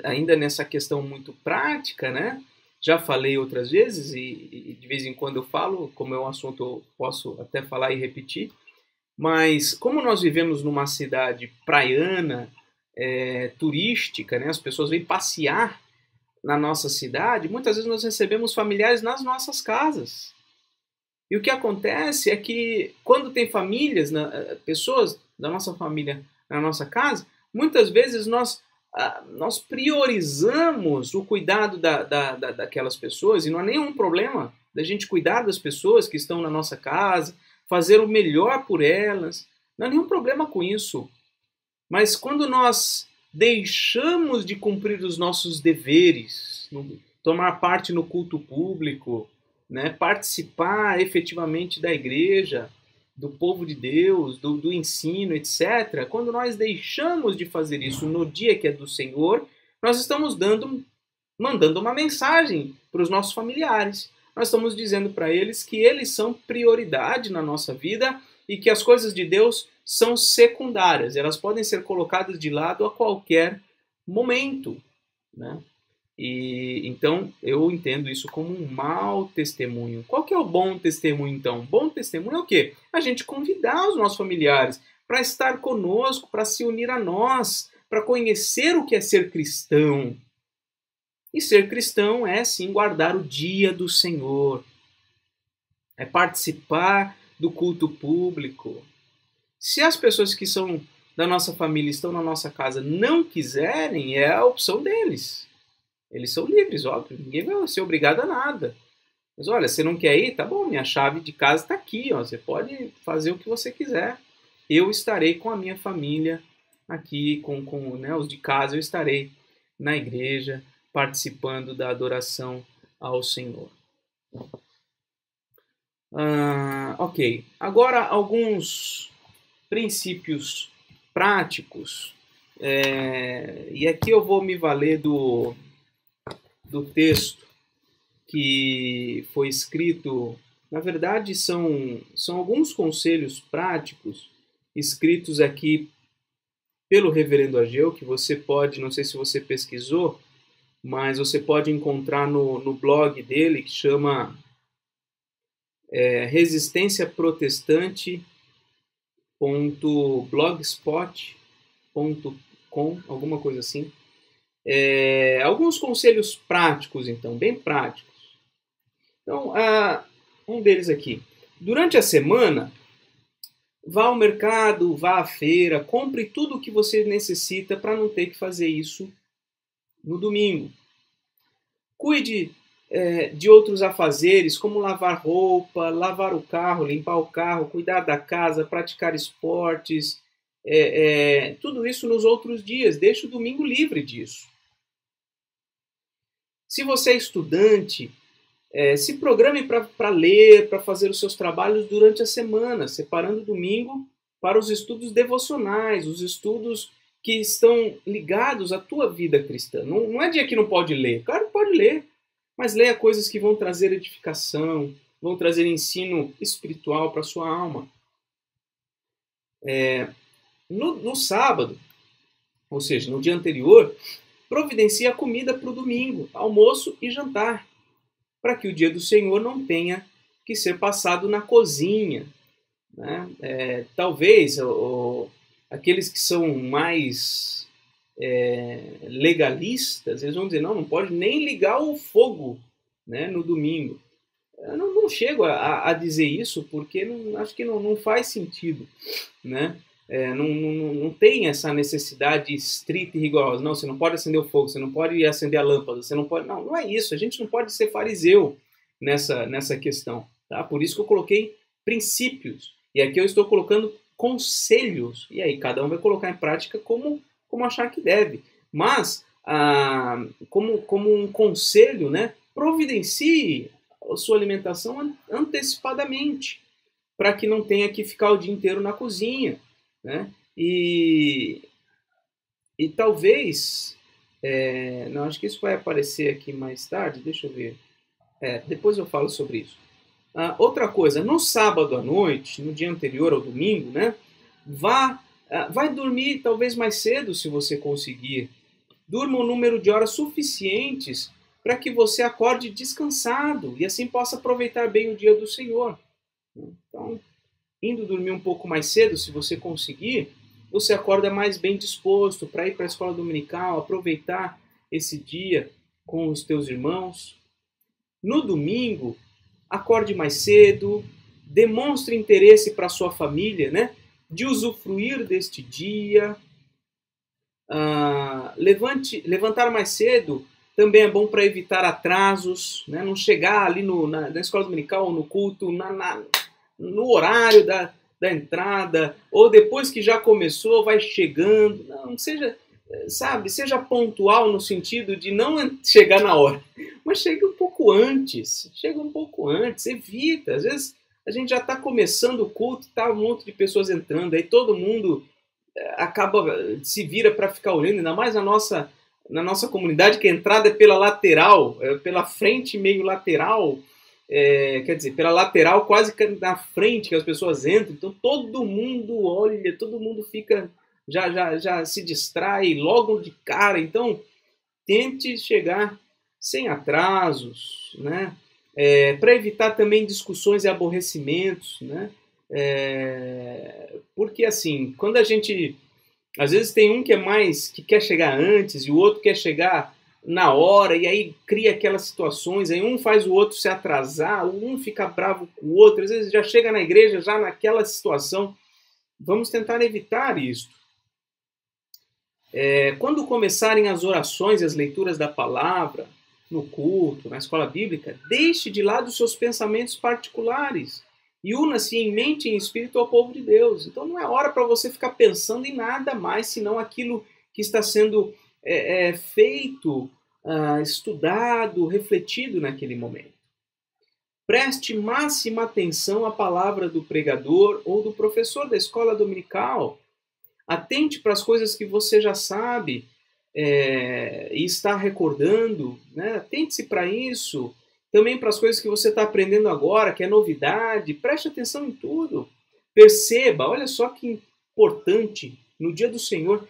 ainda nessa questão muito prática, né? Já falei outras vezes e de vez em quando eu falo, como é um assunto eu posso até falar e repetir, mas como nós vivemos numa cidade praiana, turística, né? As pessoas vêm passear na nossa cidade, muitas vezes nós recebemos familiares nas nossas casas. E o que acontece é que quando tem famílias, pessoas da nossa família na nossa casa, muitas vezes nós priorizamos o cuidado daquelas pessoas, e não há nenhum problema da gente cuidar das pessoas que estão na nossa casa, fazer o melhor por elas, não há nenhum problema com isso. Mas quando nós deixamos de cumprir os nossos deveres, tomar parte no culto público, né, participar efetivamente da igreja, do povo de Deus, do ensino, etc., quando nós deixamos de fazer isso no dia que é do Senhor, nós estamos mandando uma mensagem para os nossos familiares. Nós estamos dizendo para eles que eles são prioridade na nossa vida e que as coisas de Deus são secundárias. Elas podem ser colocadas de lado a qualquer momento, né? E então eu entendo isso como um mau testemunho. Qual que é o bom testemunho, então? Bom testemunho é o quê? A gente convidar os nossos familiares para estar conosco, para se unir a nós, para conhecer o que é ser cristão, E ser cristão é, sim, guardar o dia do Senhor. É participar do culto público. Se as pessoas que são da nossa família estão na nossa casa não quiserem, é a opção deles. Eles são livres, óbvio. Ninguém vai ser obrigado a nada. Mas olha, você não quer ir? Tá bom, minha chave de casa está aqui. Ó. Você pode fazer o que você quiser. Eu estarei com a minha família aqui, né, os de casa. Eu estarei na igreja participando da adoração ao Senhor. Ok. Agora, alguns princípios práticos. E aqui eu vou me valer do texto que foi escrito. Na verdade, são alguns conselhos práticos escritos aqui pelo Reverendo Ageu, que você pode, não sei se você pesquisou, mas você pode encontrar no blog dele, que chama resistenciaprotestante.blogspot.com, alguma coisa assim. Alguns conselhos práticos, então, bem práticos. Então, um deles aqui. Durante a semana, vá ao mercado, vá à feira, compre tudo o que você necessita para não ter que fazer isso no domingo. Cuide de outros afazeres, como lavar roupa, lavar o carro, limpar o carro, cuidar da casa, praticar esportes, tudo isso nos outros dias. Deixe o domingo livre disso. Se você é estudante, se programe para ler, para fazer os seus trabalhos durante a semana, separando o domingo para os estudos devocionais, os estudos que estão ligados à tua vida cristã. Não é dia que não pode ler. Claro que pode ler, mas leia coisas que vão trazer edificação, vão trazer ensino espiritual para a sua alma. No sábado, ou seja, no dia anterior, providencie a comida para o domingo, almoço e jantar, para que o dia do Senhor não tenha que ser passado na cozinha. Né? Talvez aqueles que são mais legalistas, eles vão dizer, não pode nem ligar o fogo, né, no domingo. Eu não chego a dizer isso, porque acho que não faz sentido. Né? Não tem essa necessidade estrita e rigorosa. Não, você não pode acender o fogo, você não pode acender a lâmpada, você não pode... Não é isso. A gente não pode ser fariseu nessa questão. Tá? Por isso que eu coloquei princípios. E aqui eu estou colocando conselhos. E aí cada um vai colocar em prática como achar que deve. Mas, como um conselho, né, providencie a sua alimentação antecipadamente, para que não tenha que ficar o dia inteiro na cozinha. Né? E talvez, não, acho que isso vai aparecer aqui mais tarde, deixa eu ver, depois eu falo sobre isso. Outra coisa, no sábado à noite, no dia anterior ao domingo, né, vai dormir talvez mais cedo, se você conseguir. Durma um número de horas suficientes para que você acorde descansado e assim possa aproveitar bem o dia do Senhor. Então, indo dormir um pouco mais cedo, se você conseguir, você acorda mais bem disposto para ir para a escola dominical, aproveitar esse dia com os teus irmãos. No domingo, acorde mais cedo, demonstre interesse para a sua família, né, de usufruir deste dia. Levantar mais cedo também é bom para evitar atrasos, né, não chegar ali na escola dominical ou no culto no horário da entrada, ou depois que já começou, vai chegando. Não seja pontual no sentido de não chegar na hora, mas chega um pouco antes, evita. Às vezes a gente já está começando o culto, está um monte de pessoas entrando, aí todo mundo se vira para ficar olhando, ainda mais na nossa comunidade, que a entrada é pela lateral, pela frente meio lateral, quer dizer, pela lateral quase na frente que as pessoas entram, então todo mundo olha, todo mundo fica, já se distrai logo de cara. Então tente chegar sem atrasos, né? Para evitar também discussões e aborrecimentos, né? Porque assim, quando a gente, às vezes tem um que quer chegar antes e o outro quer chegar na hora, e aí cria aquelas situações, aí um faz o outro se atrasar, um fica bravo com o outro, às vezes já chega na igreja já naquela situação. Vamos tentar evitar isso. Quando começarem as orações e as leituras da palavra, no culto, na escola bíblica, deixe de lado os seus pensamentos particulares e una-se em mente e em espírito ao povo de Deus. Então não é hora para você ficar pensando em nada mais, senão aquilo que está sendo feito, estudado, refletido naquele momento. Preste máxima atenção à palavra do pregador ou do professor da escola dominical. Atente para as coisas que você já sabe e está recordando, né? Atente-se para isso. Também para as coisas que você está aprendendo agora, que é novidade. Preste atenção em tudo. Perceba, olha só que importante, no dia do Senhor,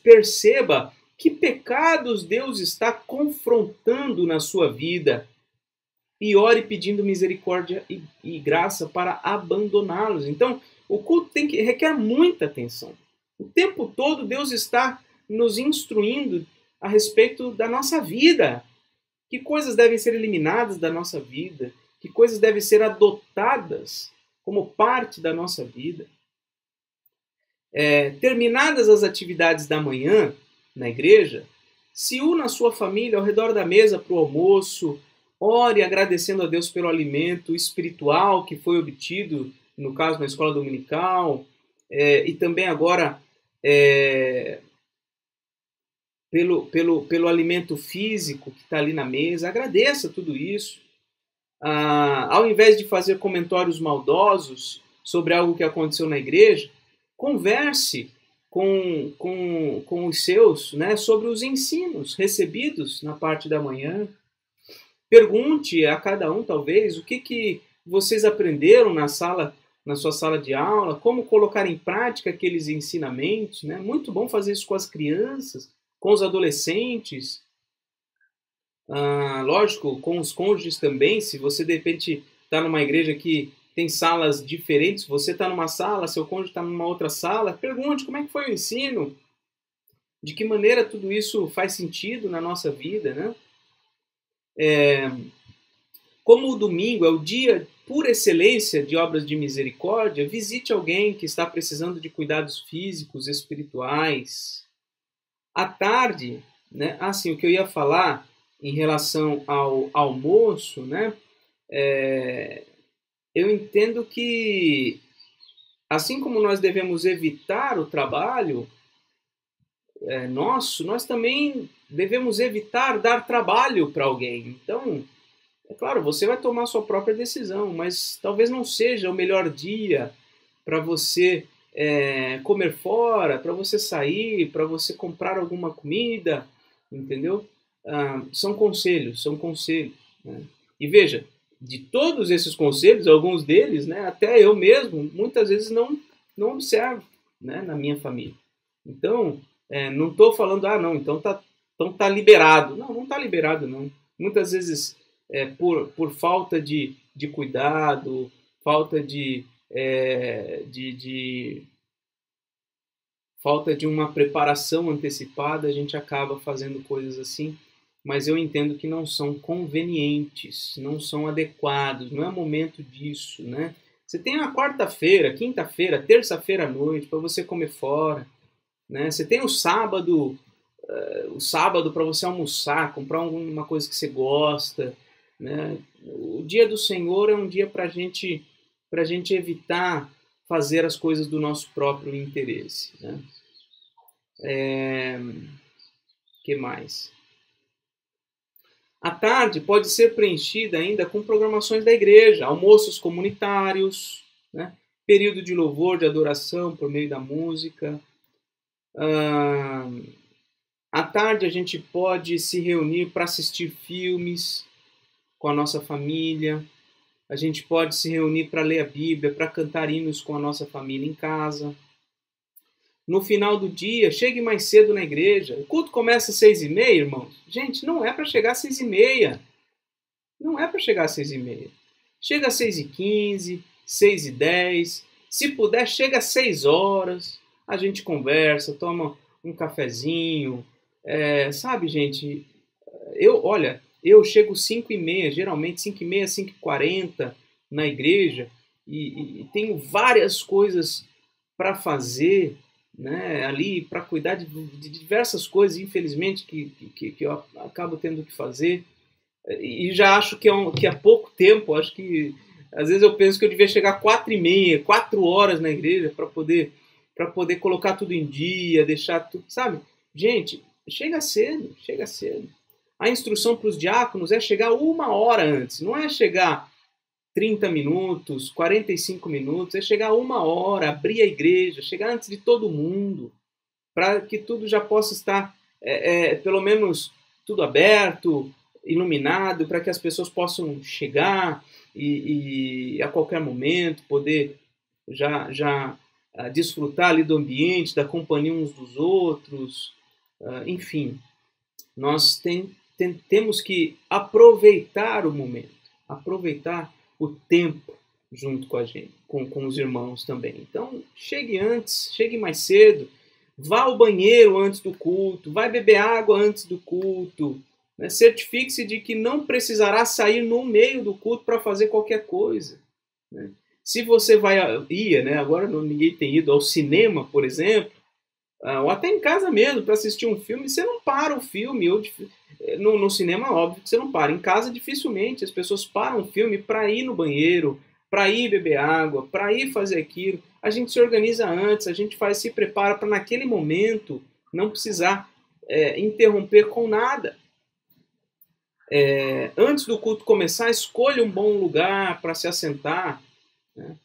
perceba que pecados Deus está confrontando na sua vida e ore pedindo misericórdia e graça para abandoná-los. Então, o culto requer muita atenção. O tempo todo Deus está nos instruindo a respeito da nossa vida. Que coisas devem ser eliminadas da nossa vida? Que coisas devem ser adotadas como parte da nossa vida? Terminadas as atividades da manhã na igreja, se una a sua família ao redor da mesa para o almoço, ore agradecendo a Deus pelo alimento espiritual que foi obtido, no caso na escola dominical, e também agora pelo alimento físico que está ali na mesa. Agradeça tudo isso. Ao invés de fazer comentários maldosos sobre algo que aconteceu na igreja, converse com os seus, né, sobre os ensinos recebidos na parte da manhã. Pergunte a cada um, talvez, o que vocês aprenderam na sua sala de aula, como colocar em prática aqueles ensinamentos. Né? Muito bom fazer isso com as crianças, com os adolescentes, lógico, com os cônjuges também. Se você, de repente, está numa igreja que tem salas diferentes, você está numa sala, seu cônjuge está numa outra sala, pergunte como é que foi o ensino, de que maneira tudo isso faz sentido na nossa vida, né? Como o domingo é o dia por excelência de obras de misericórdia, visite alguém que está precisando de cuidados físicos, espirituais. À tarde, né? Assim, o que eu ia falar em relação ao almoço, né? Eu entendo que, assim como nós devemos evitar o trabalho nosso, nós também devemos evitar dar trabalho para alguém. Então, é claro, você vai tomar sua própria decisão, mas talvez não seja o melhor dia para você comer fora, para você sair, para você comprar alguma comida, entendeu? São conselhos, né? E veja, de todos esses conselhos, alguns deles, né, até eu mesmo, muitas vezes não observo, né, na minha família. Então, não estou falando, não, então tá liberado. Não está liberado, não. Muitas vezes, por falta de cuidado, falta falta de uma preparação antecipada, a gente acaba fazendo coisas assim, mas eu entendo que não são convenientes, não são adequados, não é momento disso, né? Você tem uma quarta-feira, quinta-feira, terça-feira à noite para você comer fora, né? Você tem o sábado para você almoçar, comprar alguma coisa que você gosta, né? O dia do Senhor é um dia para a gente evitar fazer as coisas do nosso próprio interesse, né? Que mais? A tarde pode ser preenchida ainda com programações da igreja, almoços comunitários, né? Período de louvor, de adoração por meio da música. À tarde a gente pode se reunir para assistir filmes com a nossa família. A gente pode se reunir para ler a Bíblia, para cantar hinos com a nossa família em casa. No final do dia, chegue mais cedo na igreja. O culto começa às 6h30, irmãos. Gente, não é para chegar às 6h30. Não é para chegar às 6h30. Chega às 6h15, 6h10. Se puder, chega às 6 horas. A gente conversa, toma um cafezinho. Sabe, gente, Olha, eu chego 5h30, geralmente 5h30, 5h40 na igreja, e tenho várias coisas para fazer, né, ali, para cuidar de diversas coisas, infelizmente, que eu acabo tendo que fazer, e já acho que é pouco tempo. Acho que às vezes eu penso que eu devia chegar 4h30, 4 horas na igreja para poder colocar tudo em dia, deixar tudo, sabe? Gente, chega cedo, chega cedo. A instrução para os diáconos é chegar 1 hora antes, não é chegar 30 minutos, 45 minutos, é chegar 1 hora, abrir a igreja, chegar antes de todo mundo, para que tudo já possa estar, pelo menos, tudo aberto, iluminado, para que as pessoas possam chegar e a qualquer momento poder já desfrutar ali do ambiente, da companhia uns dos outros, enfim. Nós temos que aproveitar o momento, aproveitar o tempo junto com a gente, com os irmãos também. Então, chegue antes, chegue mais cedo, vá ao banheiro antes do culto, vai beber água antes do culto, né? Certifique-se de que não precisará sair no meio do culto para fazer qualquer coisa, né? Se você ia, né? Agora ninguém tem ido ao cinema, por exemplo, ou até em casa mesmo, para assistir um filme, você não para o filme. No cinema, óbvio que você não para. Em casa, dificilmente as pessoas param o filme para ir no banheiro, para ir beber água, para ir fazer aquilo. A gente se organiza antes, a gente se prepara para naquele momento não precisar interromper com nada. Antes do culto começar, escolha um bom lugar para se assentar, né?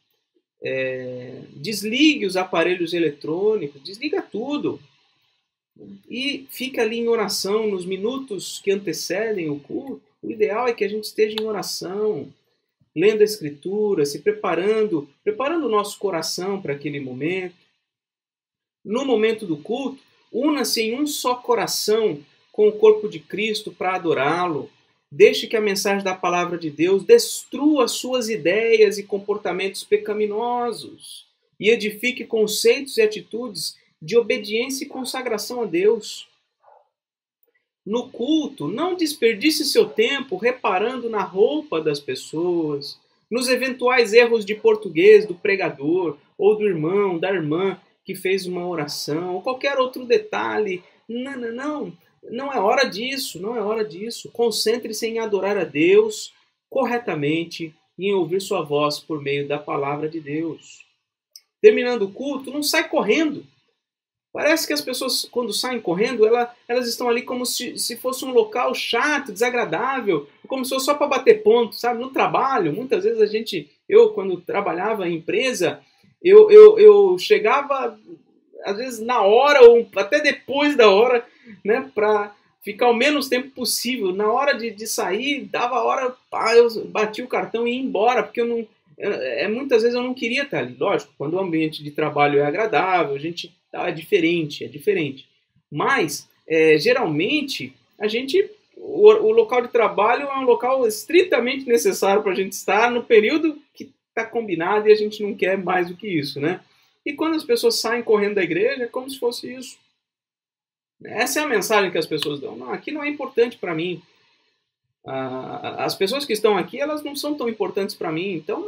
Desligue os aparelhos eletrônicos, desliga tudo e fica ali em oração nos minutos que antecedem o culto. O ideal é que a gente esteja em oração, lendo a Escritura, se preparando o nosso coração para aquele momento. No momento do culto, una-se em um só coração com o corpo de Cristo para adorá-lo. Deixe que a mensagem da palavra de Deus destrua suas ideias e comportamentos pecaminosos e edifique conceitos e atitudes de obediência e consagração a Deus. No culto, não desperdice seu tempo reparando na roupa das pessoas, nos eventuais erros de português do pregador ou do irmão, da irmã que fez uma oração, ou qualquer outro detalhe. Não é hora disso, não é hora disso. Concentre-se em adorar a Deus corretamente e em ouvir sua voz por meio da palavra de Deus. Terminando o culto, não sai correndo. Parece que as pessoas, quando saem correndo, elas estão ali como se fosse um local chato, desagradável, como se fosse só para bater ponto, sabe? No trabalho, muitas vezes eu quando trabalhava em empresa, eu chegava, às vezes na hora ou até depois da hora, né, para ficar o menos tempo possível. Na hora de sair, dava a hora, eu bati o cartão e ia embora, porque muitas vezes eu não queria estar ali. Lógico, quando o ambiente de trabalho é agradável, é diferente. Mas, geralmente, o local de trabalho é um local estritamente necessário para a gente estar no período que está combinado e a gente não quer mais do que isso, né? E quando as pessoas saem correndo da igreja, é como se fosse isso. Essa é a mensagem que as pessoas dão. Não, aqui não é importante para mim. As pessoas que estão aqui, elas não são tão importantes para mim, então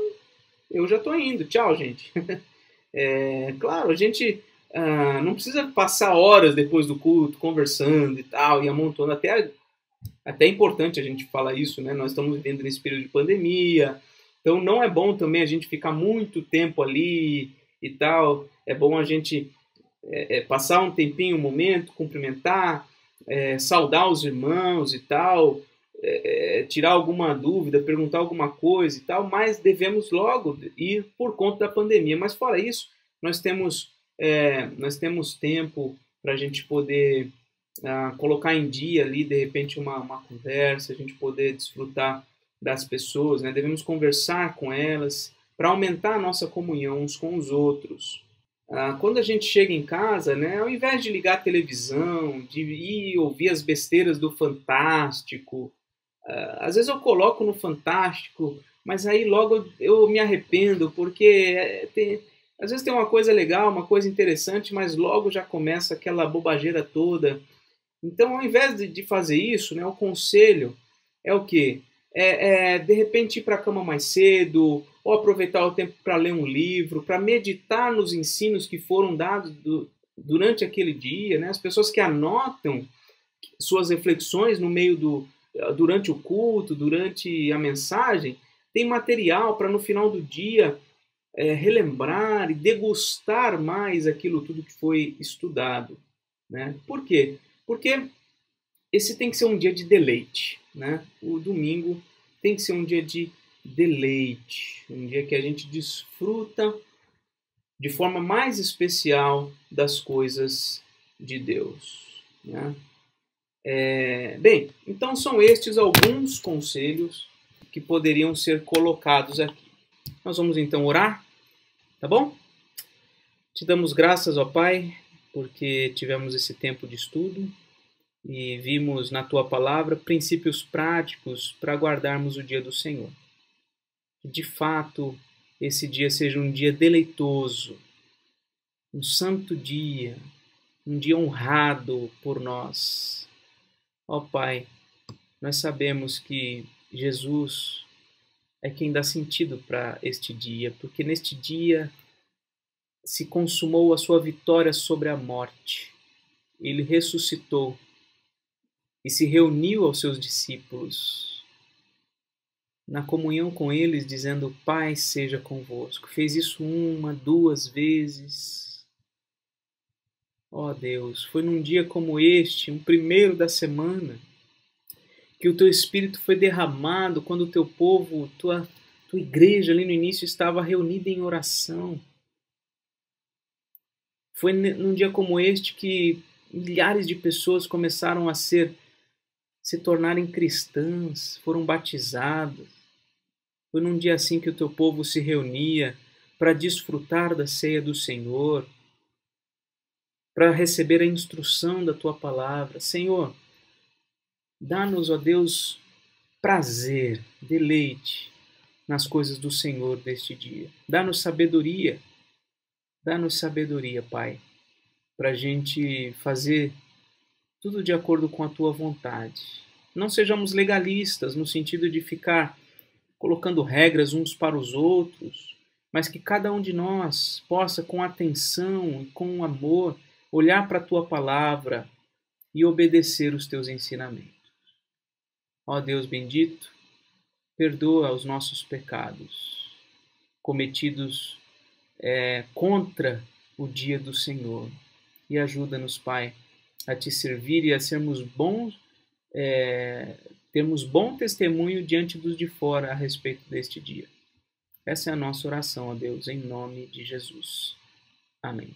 eu já estou indo. Tchau, gente. Claro, a gente não precisa passar horas depois do culto conversando e tal, e amontoando. Até é importante a gente falar isso, né? Nós estamos vivendo nesse período de pandemia, então não é bom também a gente ficar muito tempo ali e tal. É bom a gente passar um tempinho, um momento, cumprimentar, saudar os irmãos e tal, tirar alguma dúvida, perguntar alguma coisa e tal, mas devemos logo ir por conta da pandemia. Mas fora isso, nós temos tempo para a gente poder colocar em dia ali, de repente, uma conversa, a gente poder desfrutar das pessoas, né? Devemos conversar com elas para aumentar a nossa comunhão uns com os outros. Quando a gente chega em casa, né, ao invés de ligar a televisão, de ir ouvir as besteiras do Fantástico, às vezes eu coloco no Fantástico, mas aí logo eu me arrependo, porque às vezes tem uma coisa legal, uma coisa interessante, mas logo já começa aquela bobageira toda. Então, ao invés de fazer isso, né, o conselho é o quê? De repente ir para a cama mais cedo, ou aproveitar o tempo para ler um livro, para meditar nos ensinos que foram dados durante aquele dia, né? As pessoas que anotam suas reflexões no meio durante o culto, durante a mensagem, tem material para no final do dia relembrar e degustar mais aquilo tudo que foi estudado, né? Por quê? Porque esse tem que ser um dia de deleite, né? O domingo tem que ser um dia de deleite, um dia que a gente desfruta de forma mais especial das coisas de Deus, né? Bem, então são estes alguns conselhos que poderiam ser colocados aqui. Nós vamos então orar, tá bom? Te damos graças, ó Pai, porque tivemos esse tempo de estudo e vimos na Tua Palavra princípios práticos para guardarmos o dia do Senhor. Que de fato esse dia seja um dia deleitoso, um santo dia, um dia honrado por nós. Ó Pai, nós sabemos que Jesus é quem dá sentido para este dia, porque neste dia se consumou a sua vitória sobre a morte. Ele ressuscitou e se reuniu aos seus discípulos na comunhão com eles, dizendo: Paz seja convosco. Fez isso 1, 2 vezes. Ó Deus, foi num dia como este, um primeiro da semana, que o teu Espírito foi derramado quando o teu povo, tua igreja ali no início estava reunida em oração. Foi num dia como este que milhares de pessoas começaram a se tornarem cristãs, foram batizadas. Foi num dia assim que o teu povo se reunia para desfrutar da ceia do Senhor, para receber a instrução da tua palavra. Senhor, dá-nos, ó Deus, prazer, deleite nas coisas do Senhor deste dia. Dá-nos sabedoria, Pai, para a gente fazer tudo de acordo com a tua vontade. Não sejamos legalistas no sentido de ficar colocando regras uns para os outros, mas que cada um de nós possa, com atenção e com amor, olhar para a tua palavra e obedecer os teus ensinamentos. Ó Deus bendito, perdoa os nossos pecados cometidos contra o dia do Senhor e ajuda-nos, Pai, a te servir e a sermos bons, termos bom testemunho diante dos de fora a respeito deste dia. Essa é a nossa oração, ó Deus, em nome de Jesus. Amém.